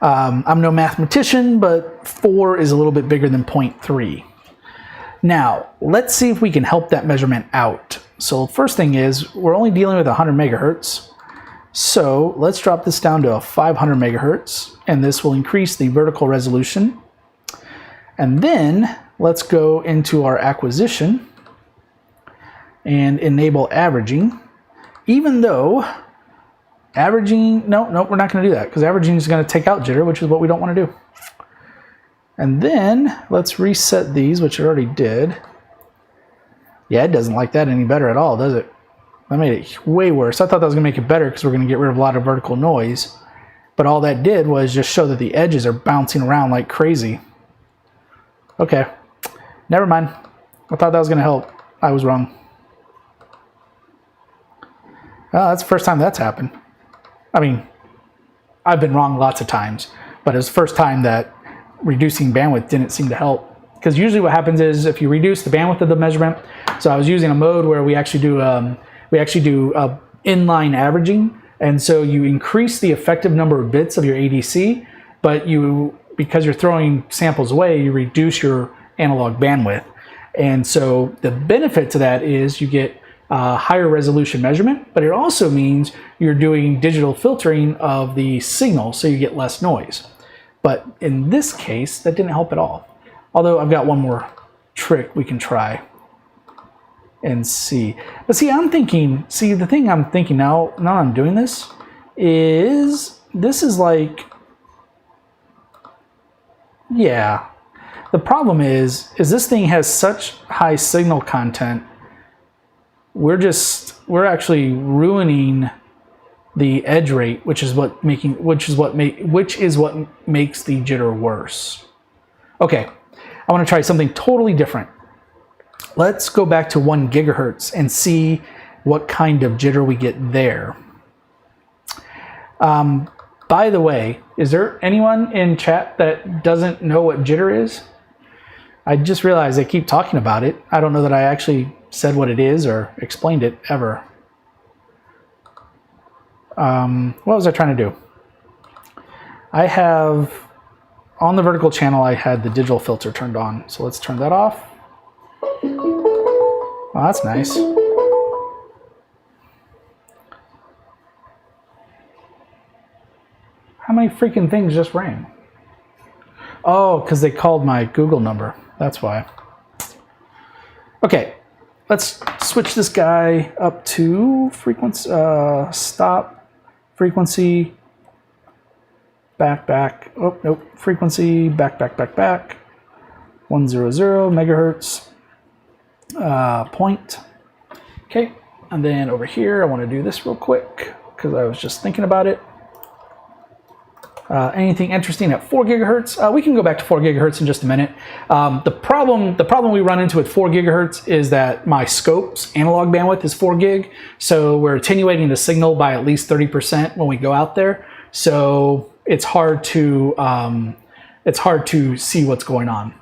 I'm no mathematician, but 4 is a little bit bigger than 0.3. Now, let's see if we can help that measurement out. So first thing is, we're only dealing with 100 megahertz. So let's drop this down to 500 megahertz, and this will increase the vertical resolution. And then let's go into our acquisition and enable averaging, even though averaging, no, we're not going to do that because averaging is going to take out jitter, which is what we don't want to do. And then let's reset these, which it already did. Yeah, it doesn't like that any better at all, does it? That made it way worse. I thought that was going to make it better because we're going to get rid of a lot of vertical noise. But all that did was just show that the edges are bouncing around like crazy. Okay, never mind. I thought that was going to help. I was wrong. Well, that's the first time that's happened. I mean, I've been wrong lots of times, but it was the first time that reducing bandwidth didn't seem to help. Because usually what happens is if you reduce the bandwidth of the measurement, so I was using a mode where we actually do inline averaging, and so you increase the effective number of bits of your ADC, but because you're throwing samples away, you reduce your analog bandwidth. And so the benefit to that is you get higher resolution measurement, but it also means you're doing digital filtering of the signal, so you get less noise. But in this case, that didn't help at all. Although I've got one more trick we can try and see. But see, the thing I'm thinking now I'm doing this is like, yeah. The problem is this thing has such high signal content. We're actually ruining the edge rate, which is what makes the jitter worse. Okay, I want to try something totally different. Let's go back to 1 gigahertz and see what kind of jitter we get there. By the way, is there anyone in chat that doesn't know what jitter is? I just realized they keep talking about it. I don't know that I actually said what it is or explained it ever. What was I trying to do? I have, on the vertical channel, I had the digital filter turned on. So let's turn that off. Well, that's nice. How many freaking things just rang? Oh, because they called my Google number. That's why. Okay, let's switch this guy up to frequency, stop, frequency, back. Oh, nope, frequency, back. 100 megahertz, point. Okay, and then over here, I want to do this real quick because I was just thinking about it. Anything interesting at 4 gigahertz? We can go back to 4 gigahertz in just a minute. The problem we run into with 4 gigahertz is that my scope's analog bandwidth is 4 gig, so we're attenuating the signal by at least 30% when we go out there. So it's hard to see what's going on.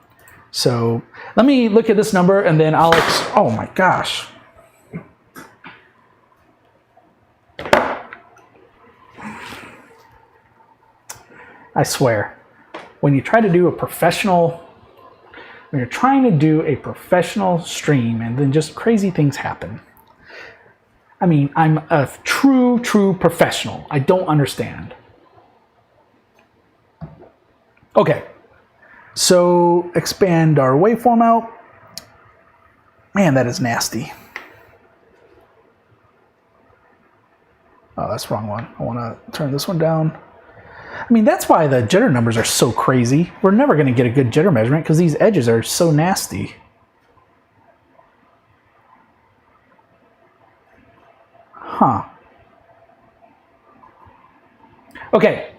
So let me look at this number and then I'll, oh my gosh. I swear, when you try to do a professional, when you're trying to do a professional stream and then just crazy things happen. I mean, I'm a true professional. I don't understand. Okay, so expand our waveform out. Man, that is nasty. Oh, that's the wrong one. I want to turn this one down. I mean, that's why the jitter numbers are so crazy. We're never going to get a good jitter measurement because these edges are so nasty. Huh. Okay,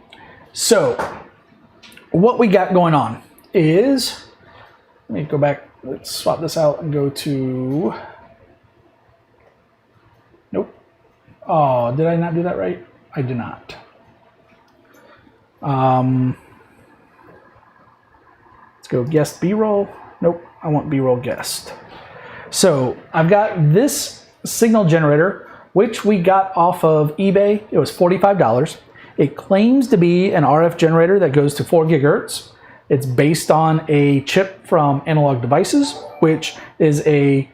so what we got going on is, let me go back, let's swap this out and go to, nope. Oh, did I not do that right? I did not. Let's go guest B-roll. Nope, I want B-roll guest. So I've got this signal generator, which we got off of eBay. It was $45. It claims to be an RF generator that goes to 4 gigahertz. It's based on a chip from Analog Devices, which is a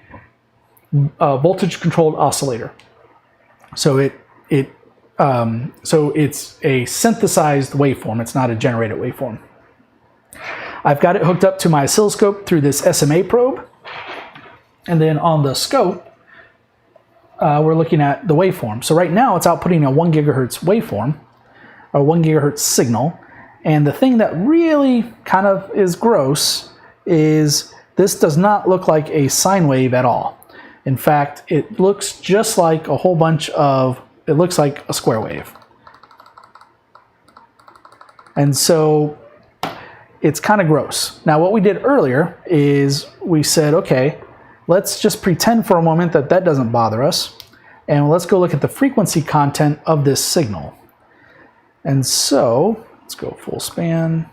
voltage controlled oscillator. So it's a synthesized waveform. It's not a generated waveform. I've got it hooked up to my oscilloscope through this SMA probe. And then on the scope, we're looking at the waveform. So right now it's outputting a 1 gigahertz waveform, a 1 gigahertz signal. And the thing that really kind of is gross is this does not look like a sine wave at all. In fact, it looks just like a whole bunch of, it looks like a square wave. And so it's kind of gross. Now what we did earlier is we said, okay, let's just pretend for a moment that that doesn't bother us. And let's go look at the frequency content of this signal. And so let's go full span,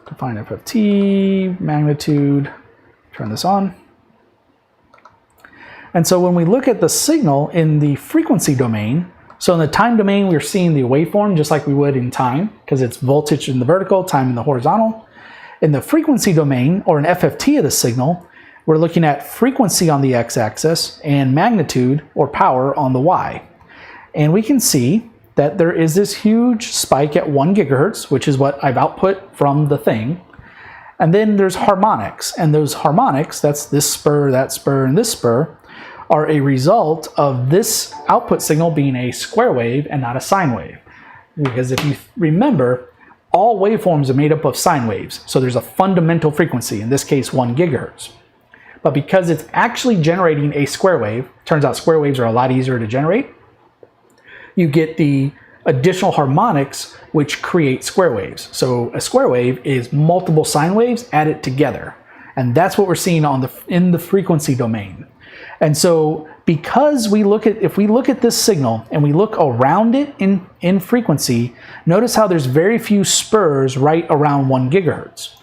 define FFT, magnitude, turn this on. And so when we look at the signal in the frequency domain, so in the time domain, we're seeing the waveform just like we would in time, because it's voltage in the vertical, time in the horizontal. In the frequency domain, or an FFT of the signal, we're looking at frequency on the x-axis and magnitude, or power, on the y. And we can see that there is this huge spike at 1 gigahertz, which is what I've output from the thing. And then there's harmonics, and those harmonics, that's this spur, that spur, and this spur, are a result of this output signal being a square wave and not a sine wave. Because if you remember, all waveforms are made up of sine waves. So there's a fundamental frequency, in this case 1 gigahertz. But because it's actually generating a square wave, turns out square waves are a lot easier to generate, you get the additional harmonics which create square waves. So a square wave is multiple sine waves added together. And that's what we're seeing in the frequency domain. And so because if we look at this signal and we look around it in frequency, notice how there's very few spurs right around 1 gigahertz.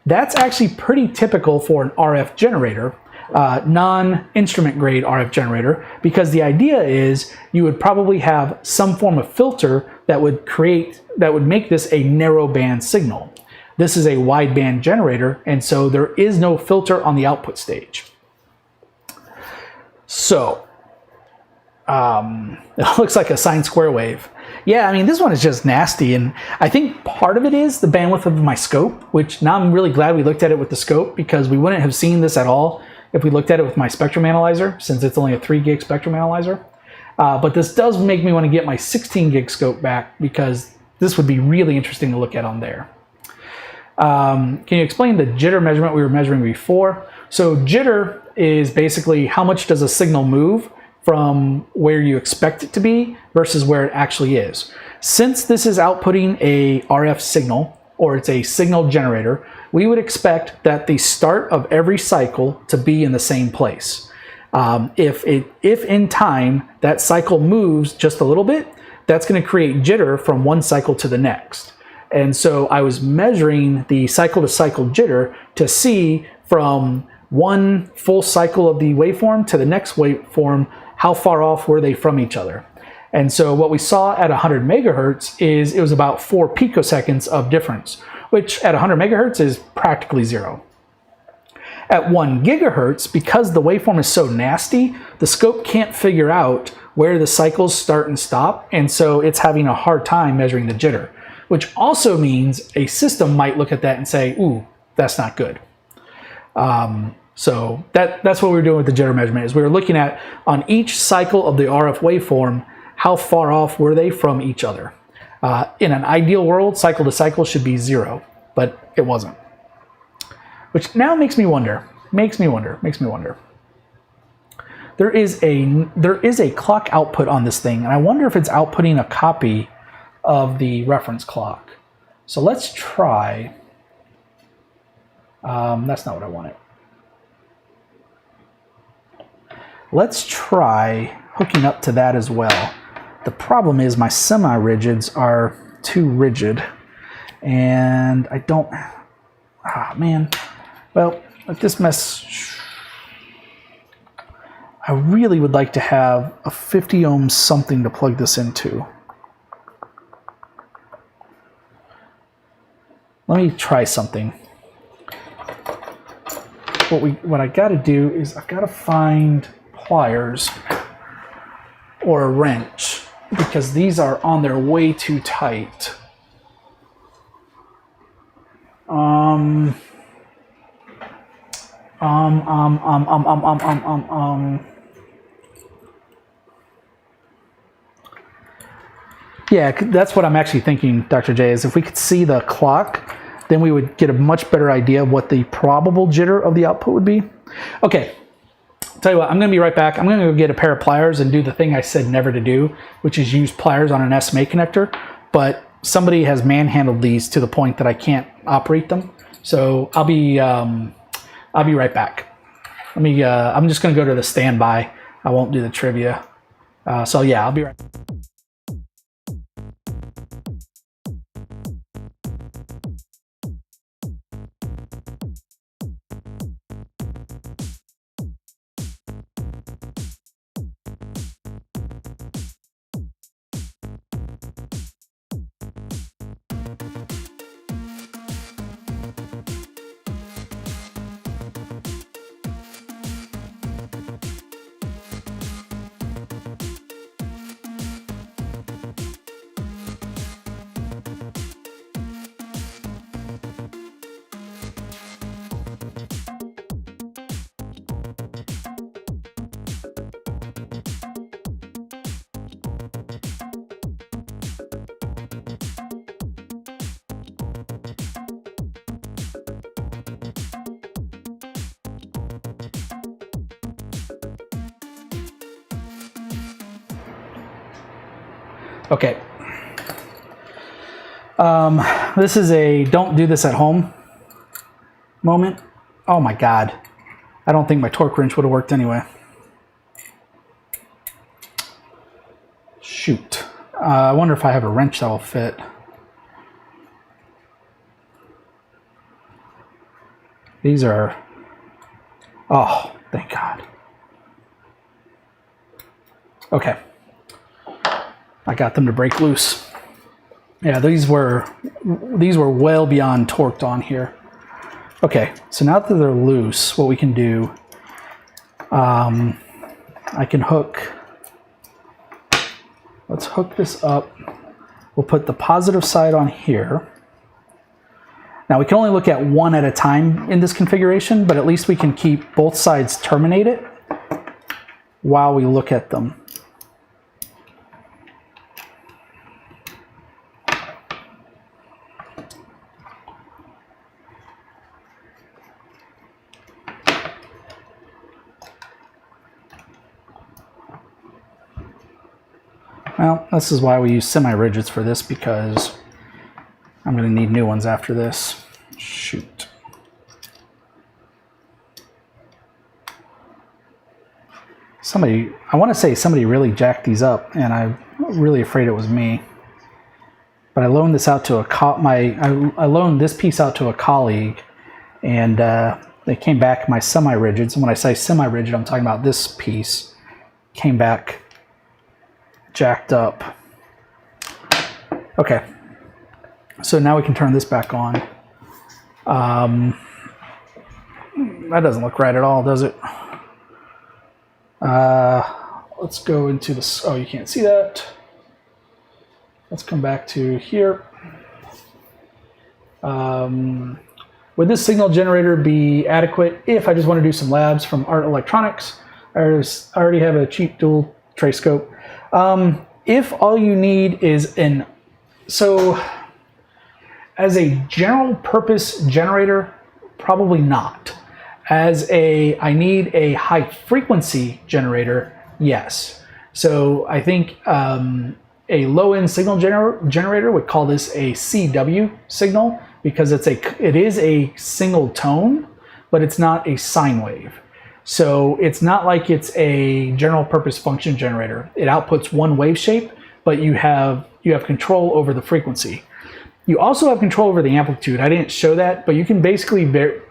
That's actually pretty typical for an RF generator, non-instrument grade RF generator, because the idea is you would probably have some form of filter that would make this a narrow band signal. This is a wideband generator, and so there is no filter on the output stage. So, it looks like a sine square wave. Yeah, I mean, this one is just nasty, and I think part of it is the bandwidth of my scope, which now I'm really glad we looked at it with the scope, because we wouldn't have seen this at all if we looked at it with my spectrum analyzer, since it's only a 3 gig spectrum analyzer. But this does make me want to get my 16 gig scope back, because this would be really interesting to look at on there. Can you explain the jitter measurement we were measuring before? So jitter is basically how much does a signal move from where you expect it to be versus where it actually is. Since this is outputting a RF signal, or it's a signal generator, we would expect that the start of every cycle to be in the same place. If in time that cycle moves just a little bit, that's going to create jitter from one cycle to the next. And so I was measuring the cycle-to-cycle jitter to see from one full cycle of the waveform to the next waveform, how far off were they from each other. And so what we saw at 100 megahertz is it was about 4 picoseconds of difference, which at 100 megahertz is practically zero. At 1 gigahertz, because the waveform is so nasty, the scope can't figure out where the cycles start and stop, and so it's having a hard time measuring the jitter, which also means a system might look at that and say, ooh, that's not good. So that's what we were doing with the jitter measurement, is we were looking at, on each cycle of the RF waveform, how far off were they from each other. In an ideal world, cycle to cycle should be zero, but it wasn't. Which now makes me wonder. There is a clock output on this thing, and I wonder if it's outputting a copy of the reference clock. So let's try. That's not what I wanted. Let's try hooking up to that as well. The problem is my semi-rigids are too rigid, and I don't. Ah, man. Well, with this mess, I really would like to have a 50 ohms something to plug this into. Let me try something. What I got to do is I've got to find pliers or a wrench, because these are on there way too tight. Yeah, that's what I'm actually thinking, Dr. J, is if we could see the clock, then we would get a much better idea of what the probable jitter of the output would be. Okay, tell you what, I'm going to be right back. I'm going to go get a pair of pliers and do the thing I said never to do, which is use pliers on an SMA connector. But somebody has manhandled these to the point that I can't operate them. So I'll be right back. I'm just going to go to the standby. I won't do the trivia. So yeah, I'll be right back. Okay. This is a don't do this at home moment. Oh my God. I don't think my torque wrench would have worked anyway. Shoot. I wonder if I have a wrench that will fit. These are, oh, thank God. Okay. I got them to break loose. Yeah, these were well beyond torqued on here. Okay, so now that they're loose, what we can do, I can hook, let's hook this up. We'll put the positive side on here. Now we can only look at one at a time in this configuration, but at least we can keep both sides terminated while we look at them. Well, this is why we use semi-rigids for this, because I'm going to need new ones after this. Shoot. I want to say somebody really jacked these up, and I'm really afraid it was me. But I loaned this out to I loaned this piece out to a colleague, and they came back, my semi-rigids, and when I say semi-rigid, I'm talking about this piece, came back jacked up. Okay, so now we can turn this back on. That doesn't look right at all, does it? Let's go into this. Oh, you can't see that. Let's come back to here. Would this signal generator be adequate if I just want to do some labs from Art Electronics? I already have a cheap dual tray scope. If all you need is so as a general purpose generator, probably not. As I need a high frequency generator, yes. So I think a low-end signal generator would call this a CW signal, because it is a single tone, but it's not a sine wave. So it's not like it's a general purpose function generator. It outputs one wave shape, but you have control over the frequency. You also have control over the amplitude. I didn't show that, but you can basically vary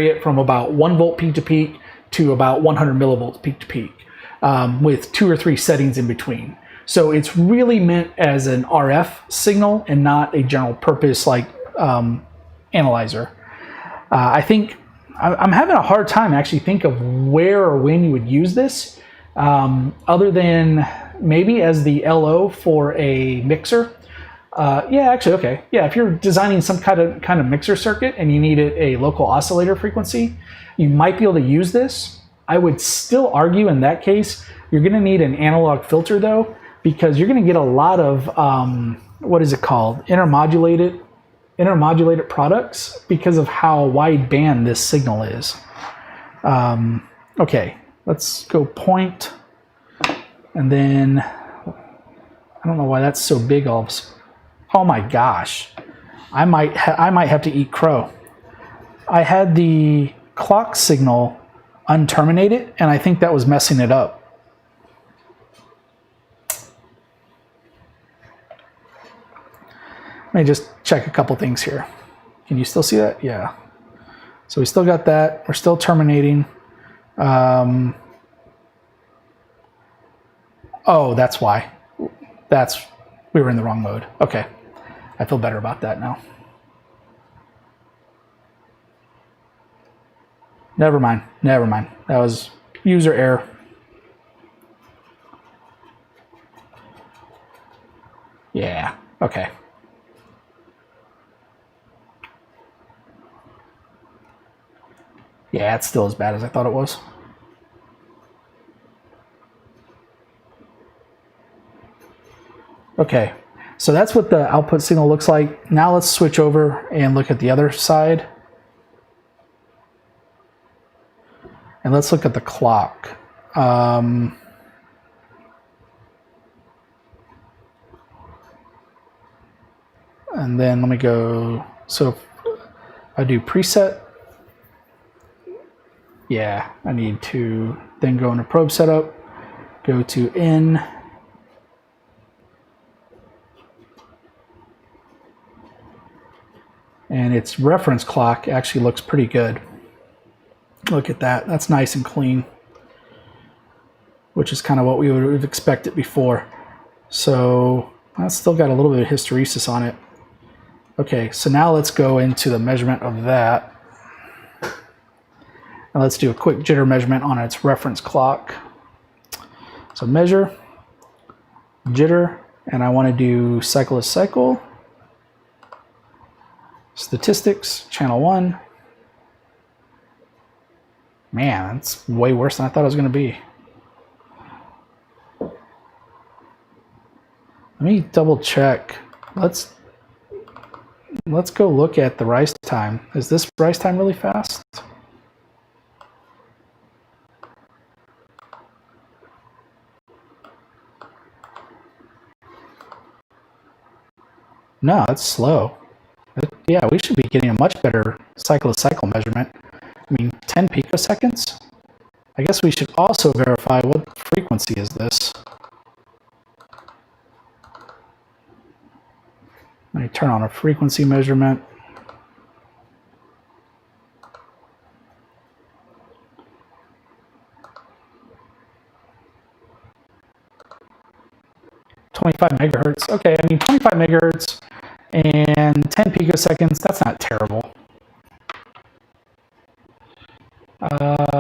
it from about 1 volt peak to peak to about 100 millivolts peak to peak, with 2 or 3 settings in between. So it's really meant as an RF signal and not a general purpose like analyzer. I think I'm having a hard time actually think of where or when you would use this, other than maybe as the LO for a mixer. Yeah, actually, okay. Yeah, if you're designing some kind of mixer circuit and you needed a local oscillator frequency, you might be able to use this. I would still argue in that case, you're going to need an analog filter though, because you're going to get a lot of, what is it called? Intermodulated products because of how wide band this signal is. Okay, let's go point, and then, I don't know why that's so big all of a sudden. Oh my gosh, I might have to eat crow. I had the clock signal unterminated, and I think that was messing it up. Let me just check a couple things here. Can you still see that? Yeah. So we still got that. We're still terminating. Oh, that's why. We were in the wrong mode. Okay. I feel better about that now. Never mind. That was user error. Yeah. Okay. Yeah, it's still as bad as I thought it was. Okay, so that's what the output signal looks like. Now let's switch over and look at the other side. And let's look at the clock. And then let me go, so if I do preset, yeah, I need to then go into probe setup, go to in, and its reference clock actually looks pretty good. Look at that, that's nice and clean, which is kind of what we would have expected before. So that's still got a little bit of hysteresis on it. Okay, so now let's go into the measurement of that. And let's do a quick jitter measurement on its reference clock. So measure, jitter, and I want to do cycle to cycle. Statistics, channel 1. Man, that's way worse than I thought it was going to be. Let me double check. Let's go look at the rise time. Is this rise time really fast? No, it's slow. Yeah, we should be getting a much better cycle-to-cycle measurement. I mean, 10 picoseconds? I guess we should also verify what frequency is this. Let me turn on a frequency measurement. .25 megahertz. Okay, I mean 25 megahertz and 10 picoseconds. That's not terrible.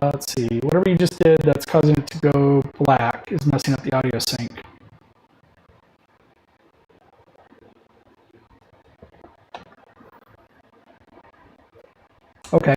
Let's see. Whatever you just did that's causing it to go black is messing up the audio sync. Okay.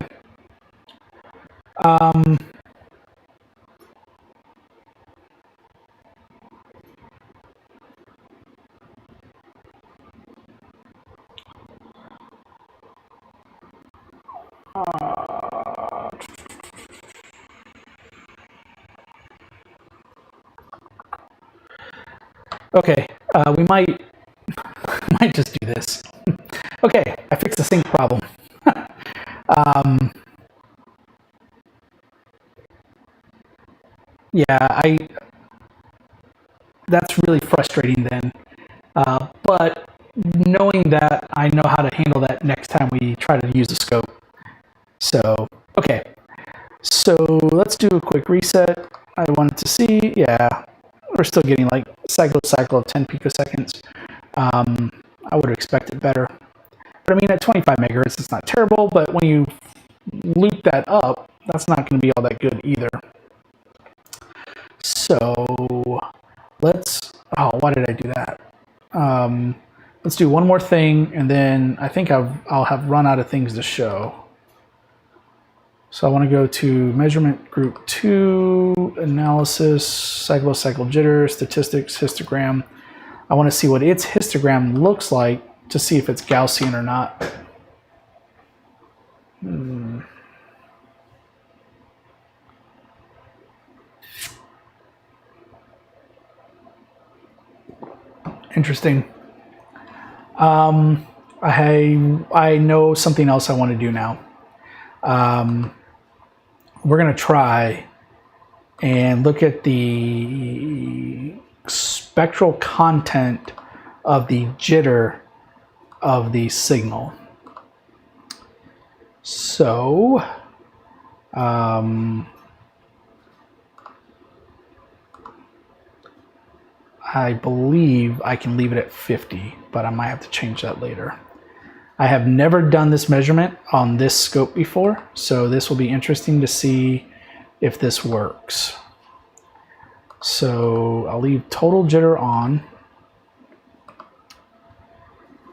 Okay, we might just do this. Okay, I fixed the sync problem. Yeah, that's really frustrating then. But knowing that, I know how to handle that next time we try to use the scope. So, okay. So let's do a quick reset. I wanted to see, yeah, we're still getting like cycle to cycle of 10 picoseconds. I would have expected better. But I mean, at 25 megahertz, it's not terrible, but when you loop that up, that's not going to be all that good either. So let's, oh, why did I do that? Let's do one more thing, and then I think I'll have run out of things to show. So I want to go to measurement group 2, analysis, cycle to cycle jitter, statistics, histogram. I want to see what its histogram looks like to see if it's Gaussian or not. Interesting. I know something else I want to do now. We're going to try and look at the spectral content of the jitter of the signal. So, I believe I can leave it at 50, but I might have to change that later. I have never done this measurement on this scope before, so this will be interesting to see if this works. So I'll leave total jitter on,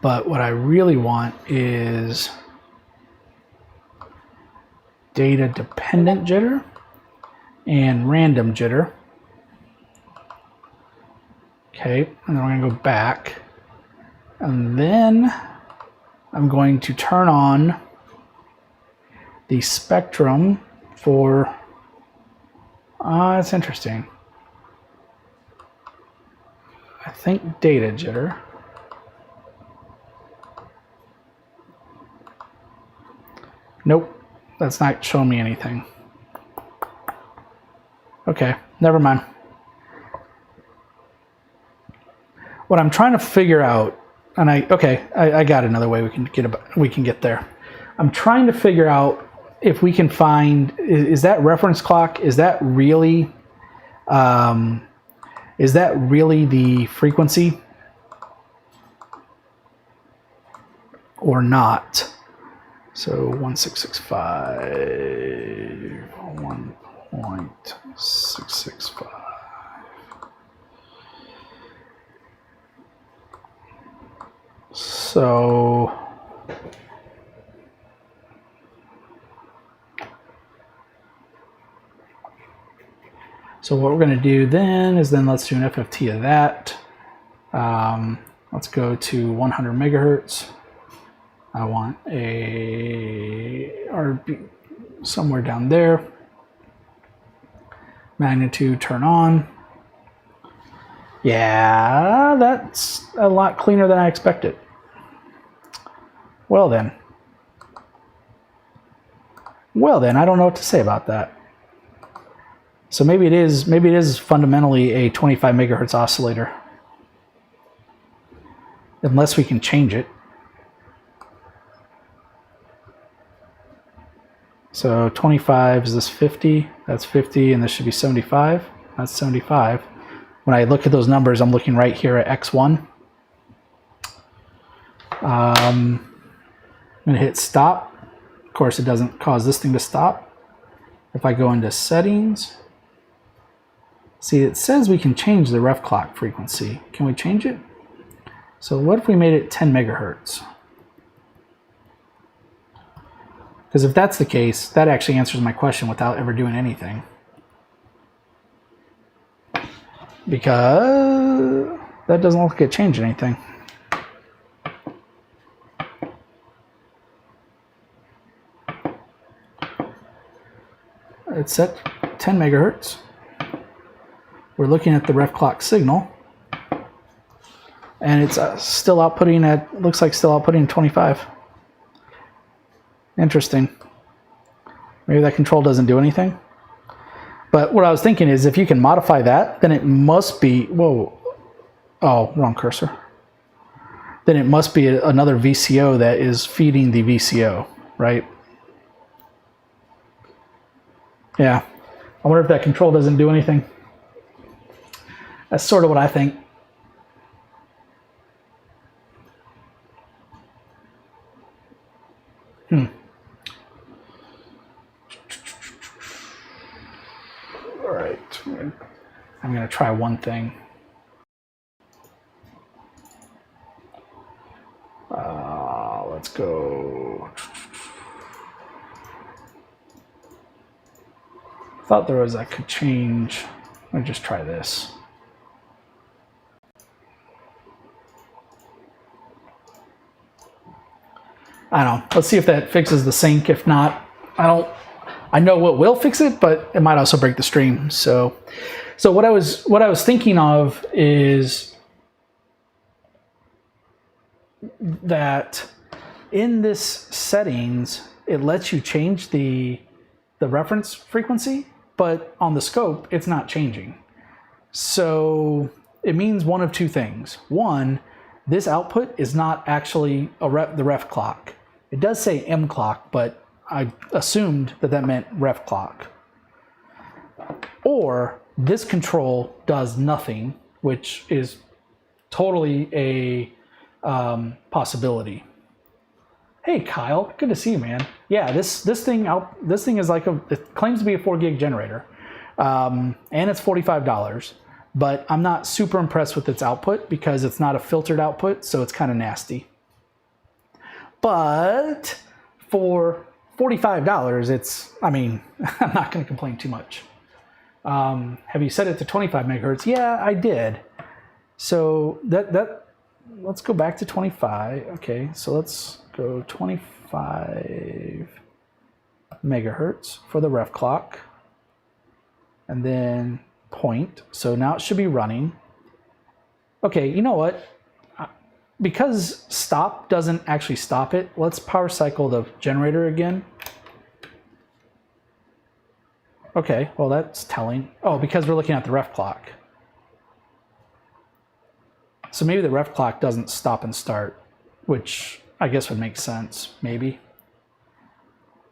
but what I really want is data dependent jitter and random jitter. Okay, and then we're going to go back, and then I'm going to turn on the spectrum for, that's interesting. I think data jitter. Nope, that's not showing me anything. Okay, never mind. What I'm trying to figure out, and I got another way we can get there. I'm trying to figure out if we can find, is that reference clock, is that really the frequency or not? So 1665, 1.665. So what we're going to do then is let's do an FFT of that. Let's go to 100 megahertz. I want a RB somewhere down there. Magnitude turn on. Yeah, that's a lot cleaner than I expected. Well then, I don't know what to say about that. So maybe it is fundamentally a 25 megahertz oscillator. Unless we can change it. So 25, is this 50? That's 50, and this should be 75. That's 75. When I look at those numbers, I'm looking right here at X1. I'm going to hit stop. Of course, it doesn't cause this thing to stop. If I go into settings, see, it says we can change the ref clock frequency. Can we change it? So what if we made it 10 megahertz? Because if that's the case, that actually answers my question without ever doing anything. Because that doesn't look like it changed anything. It's set 10 megahertz. We're looking at the ref clock signal. And it's still outputting at, looks like still outputting 25. Interesting. Maybe that control doesn't do anything. But what I was thinking is if you can modify that, then it must be, whoa, oh, wrong cursor. Then it must be another VCO that is feeding the VCO, right? Yeah. I wonder if that control doesn't do anything. That's sort of what I think. All right, I'm going to try one thing. Let's go. I thought there was, I could change. Let me just try this. I don't know. Let's see if that fixes the sync. If not, I know what will fix it, but it might also break the stream. So what I was thinking of is that in this settings, it lets you change the reference frequency, but on the scope, it's not changing. So it means one of two things. One, this output is not actually the ref clock. It does say M clock, but I assumed that that meant ref clock. Or this control does nothing, which is totally a possibility. Hey Kyle, good to see you, man. Yeah, this thing is like it claims to be a 4 gig generator, and it's $45. But I'm not super impressed with its output because it's not a filtered output, so it's kind of nasty. But for $45, it's, I mean, I'm not going to complain too much. Have you set it to 25 megahertz? Yeah, I did. So let's go back to 25. Okay, so let's go 25 megahertz for the ref clock. And then point. So now it should be running. Okay, you know what? Because stop doesn't actually stop it, let's power cycle the generator again. Okay, well that's telling. Oh, because we're looking at the ref clock. So maybe the ref clock doesn't stop and start, which I guess would make sense, maybe.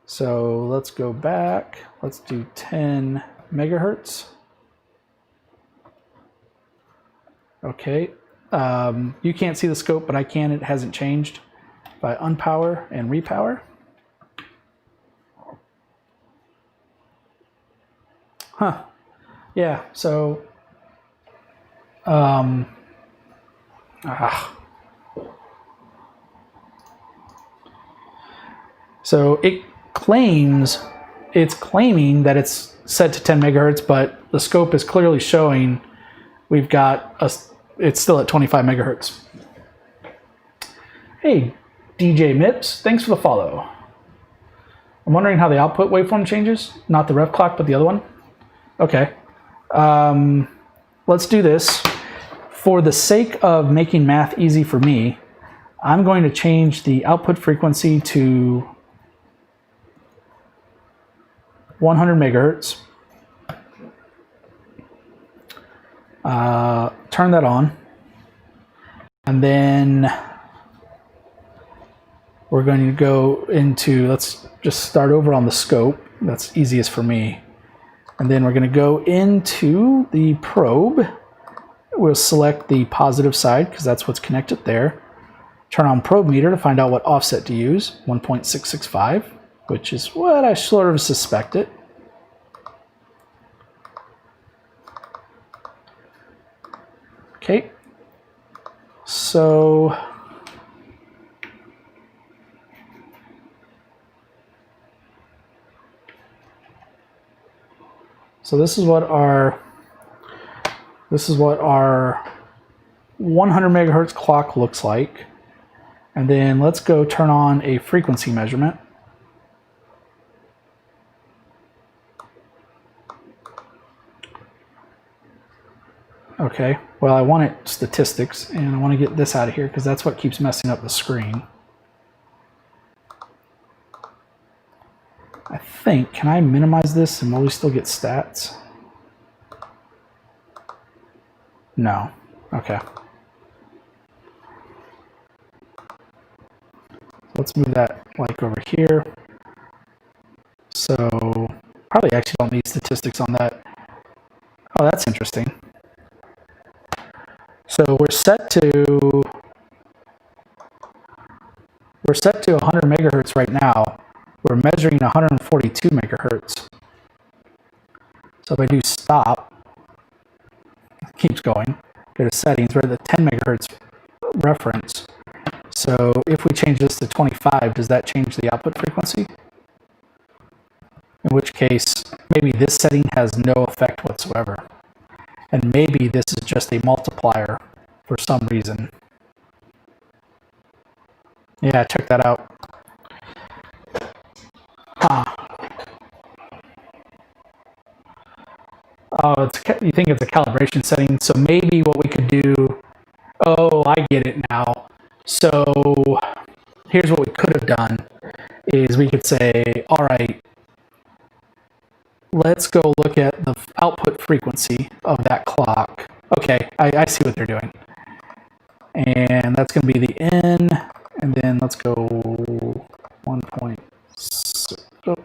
So let's go back. Let's do 10 megahertz. Okay. You can't see the scope, but I can. It hasn't changed. If I unpower and repower. Huh. Yeah, so so it's claiming that it's set to 10 megahertz, but the scope is clearly showing we've got it's still at 25 megahertz. Hey, DJ Mips, thanks for the follow. I'm wondering how the output waveform changes. Not the ref clock, but the other one. Okay. Let's do this. For the sake of making math easy for me, I'm going to change the output frequency to 100 megahertz. Turn that on. And then we're going to go into, let's just start over on the scope. That's easiest for me. And then we're going to go into the probe. We'll select the positive side because that's what's connected there. Turn on probe meter to find out what offset to use, 1.665, which is what I sort of suspected. Okay, so this is what our 100 megahertz clock looks like. And then let's go turn on a frequency measurement. Okay, well, I want it statistics, and I want to get this out of here because that's what keeps messing up the screen. I think, can I minimize this and will we still get stats? No. Okay. Let's move that like over here. So probably actually don't need statistics on that. Oh, that's interesting. So we're set to 100 megahertz right now. We're measuring 142 megahertz. So if I do stop, it keeps going. Go to settings, we're at the 10 megahertz reference. So if we change this to 25, does that change the output frequency? In which case, maybe this setting has no effect whatsoever. And maybe this is just a multiplier for some reason. Yeah, check that out. Oh, you think it's a calibration setting, so maybe what we could do, oh, I get it now. So here's what we could have done, is we could say, all right, let's go look at the output frequency of that clock. Okay, I see what they're doing. And that's going to be the N, and then let's go 1.6. Oh.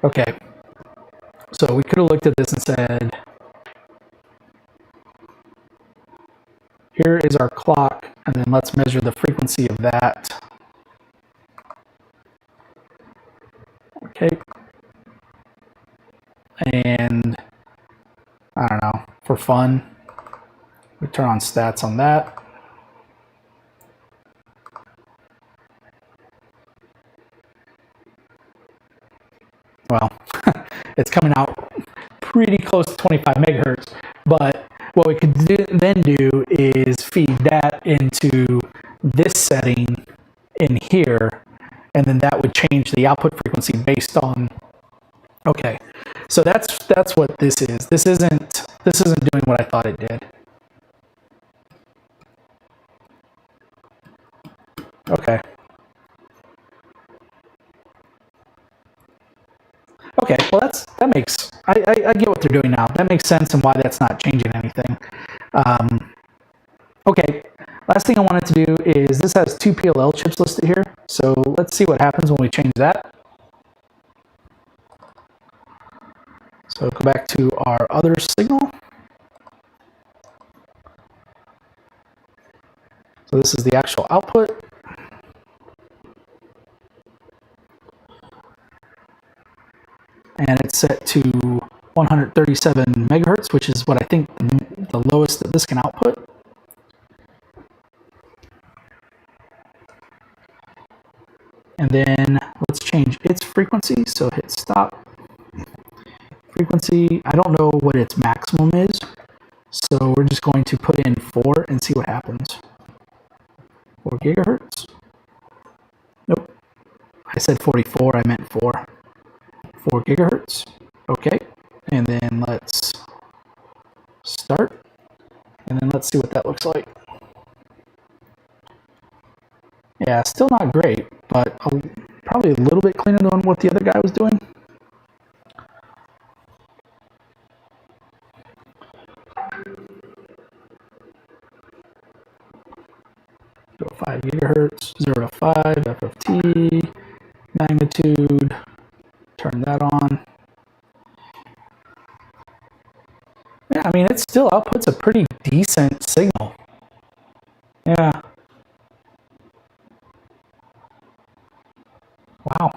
Okay, so we could have looked at this and said, here is our clock, and then let's measure the frequency of that. Okay. And I don't know, for fun, we turn on stats on that. Well, it's coming out pretty close to 25 megahertz, but what we could then do is feed that into this setting in here, and then that would change the output frequency based on. Okay, so that's what this is. This isn't doing what I thought it did. Okay. Okay, well that makes, I get what they're doing now. That makes sense and why that's not changing anything. Okay, last thing I wanted to do is this has 2 PLL chips listed here. So let's see what happens when we change that. So go back to our other signal. So this is the actual output. And it's set to 137 megahertz, which is what I think the lowest that this can output. And then let's change its frequency. So hit stop. Frequency, I don't know what its maximum is. So we're just going to put in 4 and see what happens. 4 gigahertz. Nope. I said 44, I meant 4. 4 gigahertz. Okay. And then let's start. And then let's see what that looks like. Yeah, still not great, but I'll probably a little bit cleaner than what the other guy was doing. So 5 gigahertz, 0 to 5, FFT, magnitude, turn that on. Yeah, I mean, it still outputs a pretty decent signal. Yeah. Wow.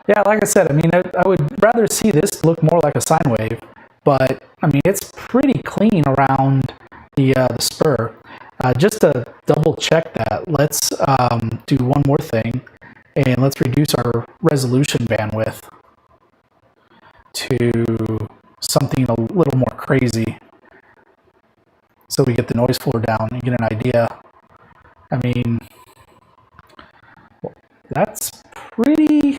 Yeah, like I said, I mean, I would rather see this look more like a sine wave, but I mean, it's pretty clean around the spur. Just to double check that, let's do one more thing, and let's reduce our resolution bandwidth to something a little more crazy, so we get the noise floor down and get an idea. I mean, that's pretty.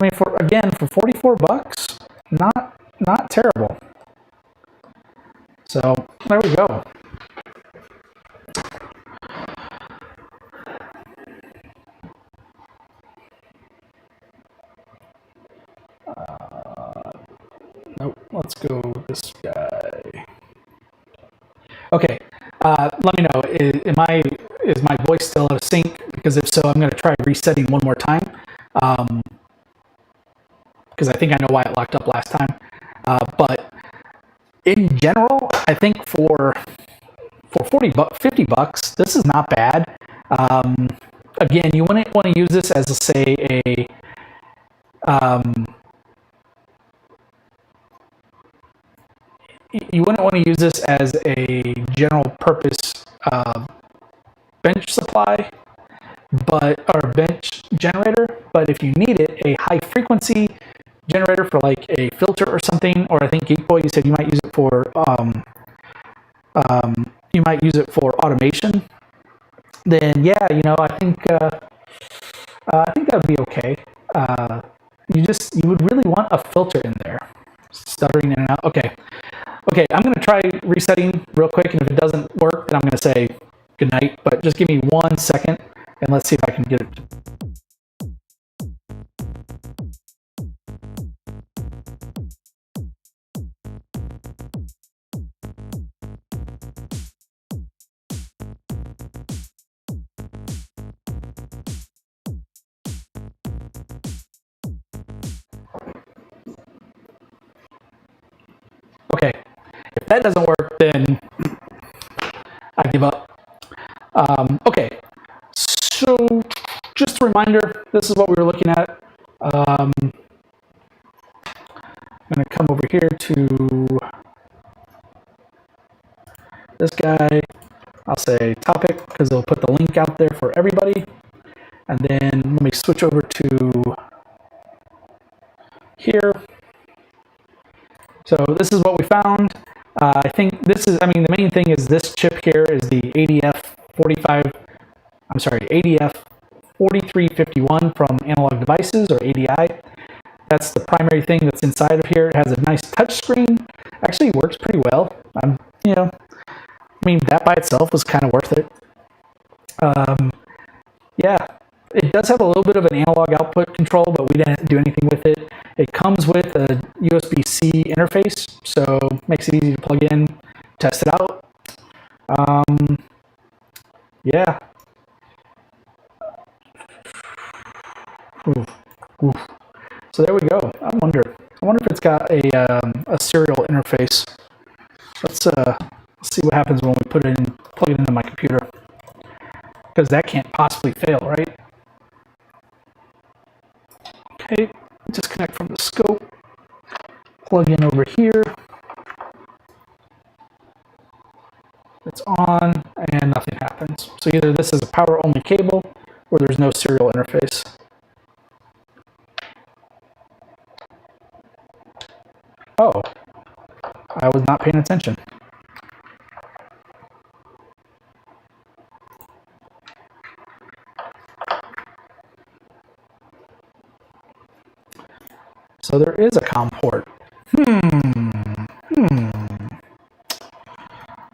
I mean, for 44 bucks, not terrible. So there we go. Nope. Let's go this guy. Okay. Let me know. Is my voice still out of sync? Because if so, I'm going to try resetting one more time. Because I think I know why it locked up last time. But in general, I think for 50 bucks, this is not bad. Again, you wouldn't want to use this as you wouldn't want to use this as a general purpose bench supply, or bench generator. But if you need it, a high frequency generator for like a filter or something, or I think Geekboy, you said you might use it for automation. Then yeah, I think that would be okay. You would really want a filter in there, stuttering in and out. Okay, I'm gonna try resetting real quick, and if it doesn't work, then I'm gonna say good night. But just give me 1 second, and let's see if I can get it. Okay, if that doesn't work, then I give up. Okay, so just a reminder, this is what we were looking at. I'm going to come over here to this guy. I'll say topic because they'll put the link out there for everybody. And then let me switch over to here. So this is what we found. I think the main thing is this chip here is the ADF 4351 from Analog Devices, or ADI. That's the primary thing that's inside of here. It has a nice touch screen. Actually works pretty well. That by itself was kind of worth it. Yeah, it does have a little bit of an analog output control, but we didn't do anything with it. It comes with a USB-C interface, so makes it easy to plug in, test it out. Yeah. Oof. So there we go. I wonder if it's got a serial interface. Let's see what happens when we plug it into my computer, because that can't possibly fail, right? Okay, disconnect from the scope, plug in over here. It's on, and nothing happens. So either this is a power-only cable, or there's no serial interface. Oh, I was not paying attention. So there is a COM port.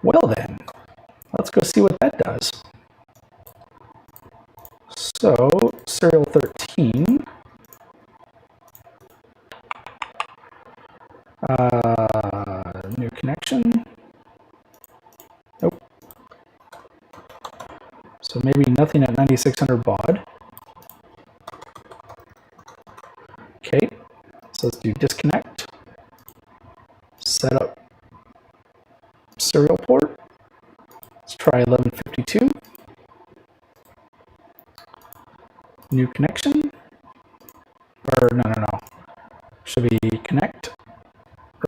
Well then, let's go see what that does. So serial 13. New connection. Nope. So maybe nothing at 9600 baud. Okay, so let's do disconnect. Set up serial port. Let's try 1152. New connection. Or no. Should be connect.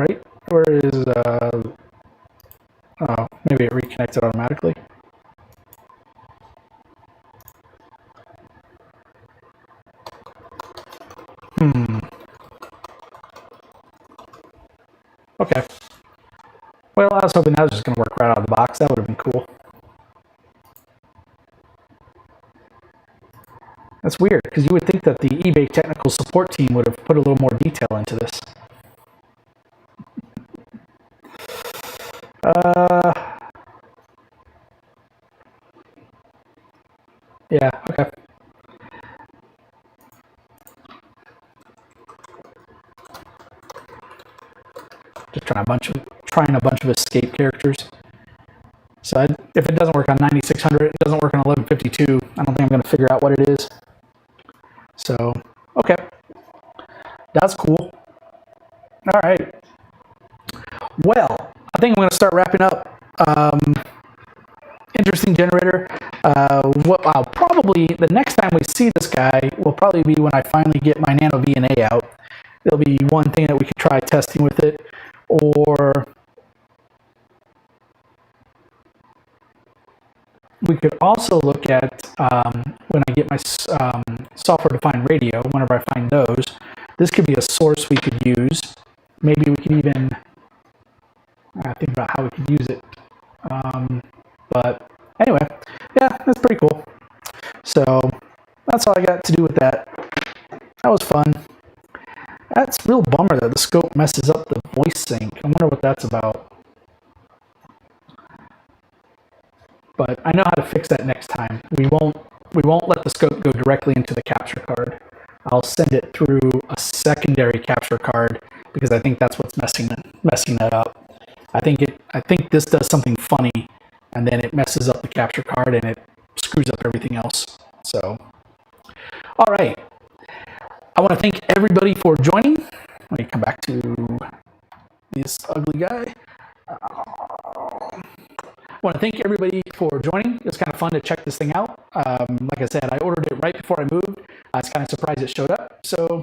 Right? Where is oh, maybe it reconnected automatically. Okay. Well, I was hoping that was just going to work right out of the box. That would have been cool. That's weird, because you would think that the eBay technical support team would have put a little more detail into this. Yeah, okay. Just trying a bunch of escape characters. So if it doesn't work on 9600, it doesn't work on 1152. I don't think I'm going to figure out what it is. So, okay. That's cool. All right. Well, I think I'm going to start wrapping up. Interesting generator. What I'll probably, the next time we see this guy will probably be when I finally get my Nano VNA out. It'll be one thing that we could try testing with it, or we could also look at when I get my software-defined radio, whenever I find those, this could be a source we could use. Maybe we could even think about how we could use it. But anyway, yeah, that's pretty cool. So that's all I got to do with that. That was fun. That's a real bummer that the scope messes up the voice sync. I wonder what that's about. But I know how to fix that next time. We won't let the scope go directly into the capture card. I'll send it through a secondary capture card because I think that's what's messing that up. I think this does something funny, and then it messes up the capture card and it screws up everything else. So, all right. I want to thank everybody for joining. Let me come back to this ugly guy. I want to thank everybody for joining. It was kind of fun to check this thing out. Like I said, I ordered it right before I moved. I was kind of surprised it showed up. So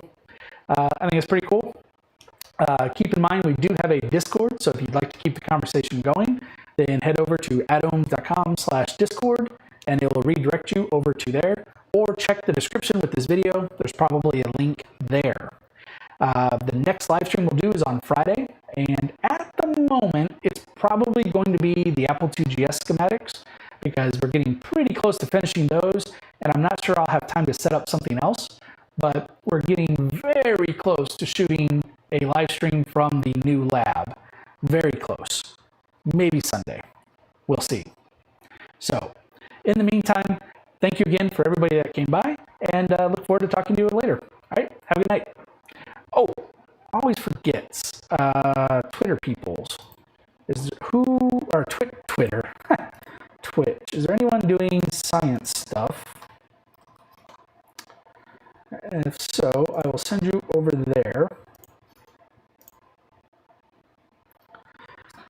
I think it's pretty cool. Keep in mind, we do have a Discord. So if you'd like to keep the conversation going, then head over to AddOhms.com/Discord and it will redirect you over to there. Or check the description with this video. There's probably a link there. The next live stream we'll do is on Friday, and at the moment, it's probably going to be the Apple IIgs schematics because we're getting pretty close to finishing those, and I'm not sure I'll have time to set up something else, but we're getting very close to shooting a live stream from the new lab. Very close. Maybe Sunday. We'll see. So, in the meantime, thank you again for everybody that came by, and look forward to talking to you later. All right, have a good night. Oh, always forgets. Twitter peoples. Twitter? Twitch. Is there anyone doing science stuff? If so, I will send you over there.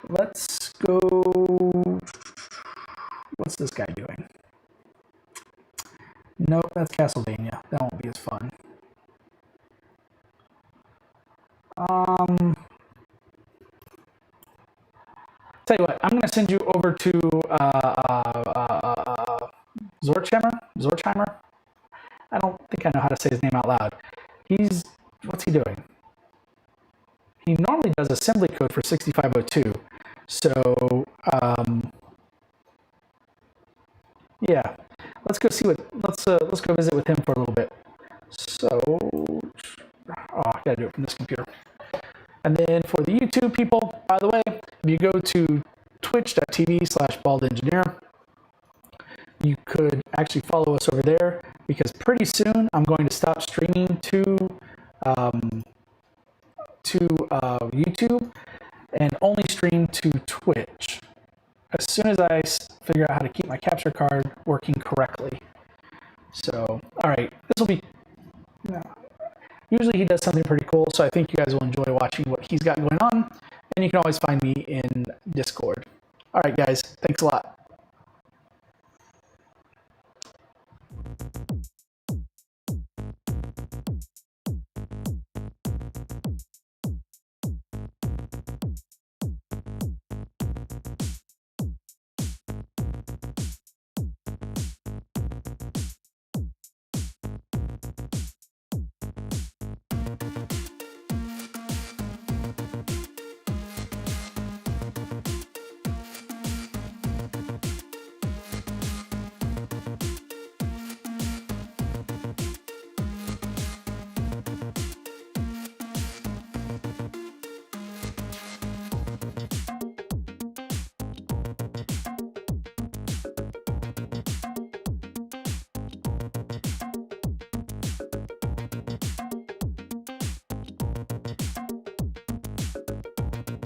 Let's go. What's this guy doing? Nope, that's Castlevania. That won't be as fun. Tell you what, I'm going to send you over to Zorchheimer. I don't think I know how to say his name out loud. What's he doing? He normally does assembly code for 6502. So, yeah, let's go go visit with him for a little bit. So, I gotta do it from this computer. And then for the YouTube people, by the way, if you go to twitch.tv/baldengineer, you could actually follow us over there, because pretty soon I'm going to stop streaming to YouTube and only stream to Twitch as soon as I figure out how to keep my capture card working correctly. So, all right, this will be, usually he does something pretty cool, so I think you guys will enjoy watching what he's got going on, and you can always find me in Discord. All right, guys, thanks a lot.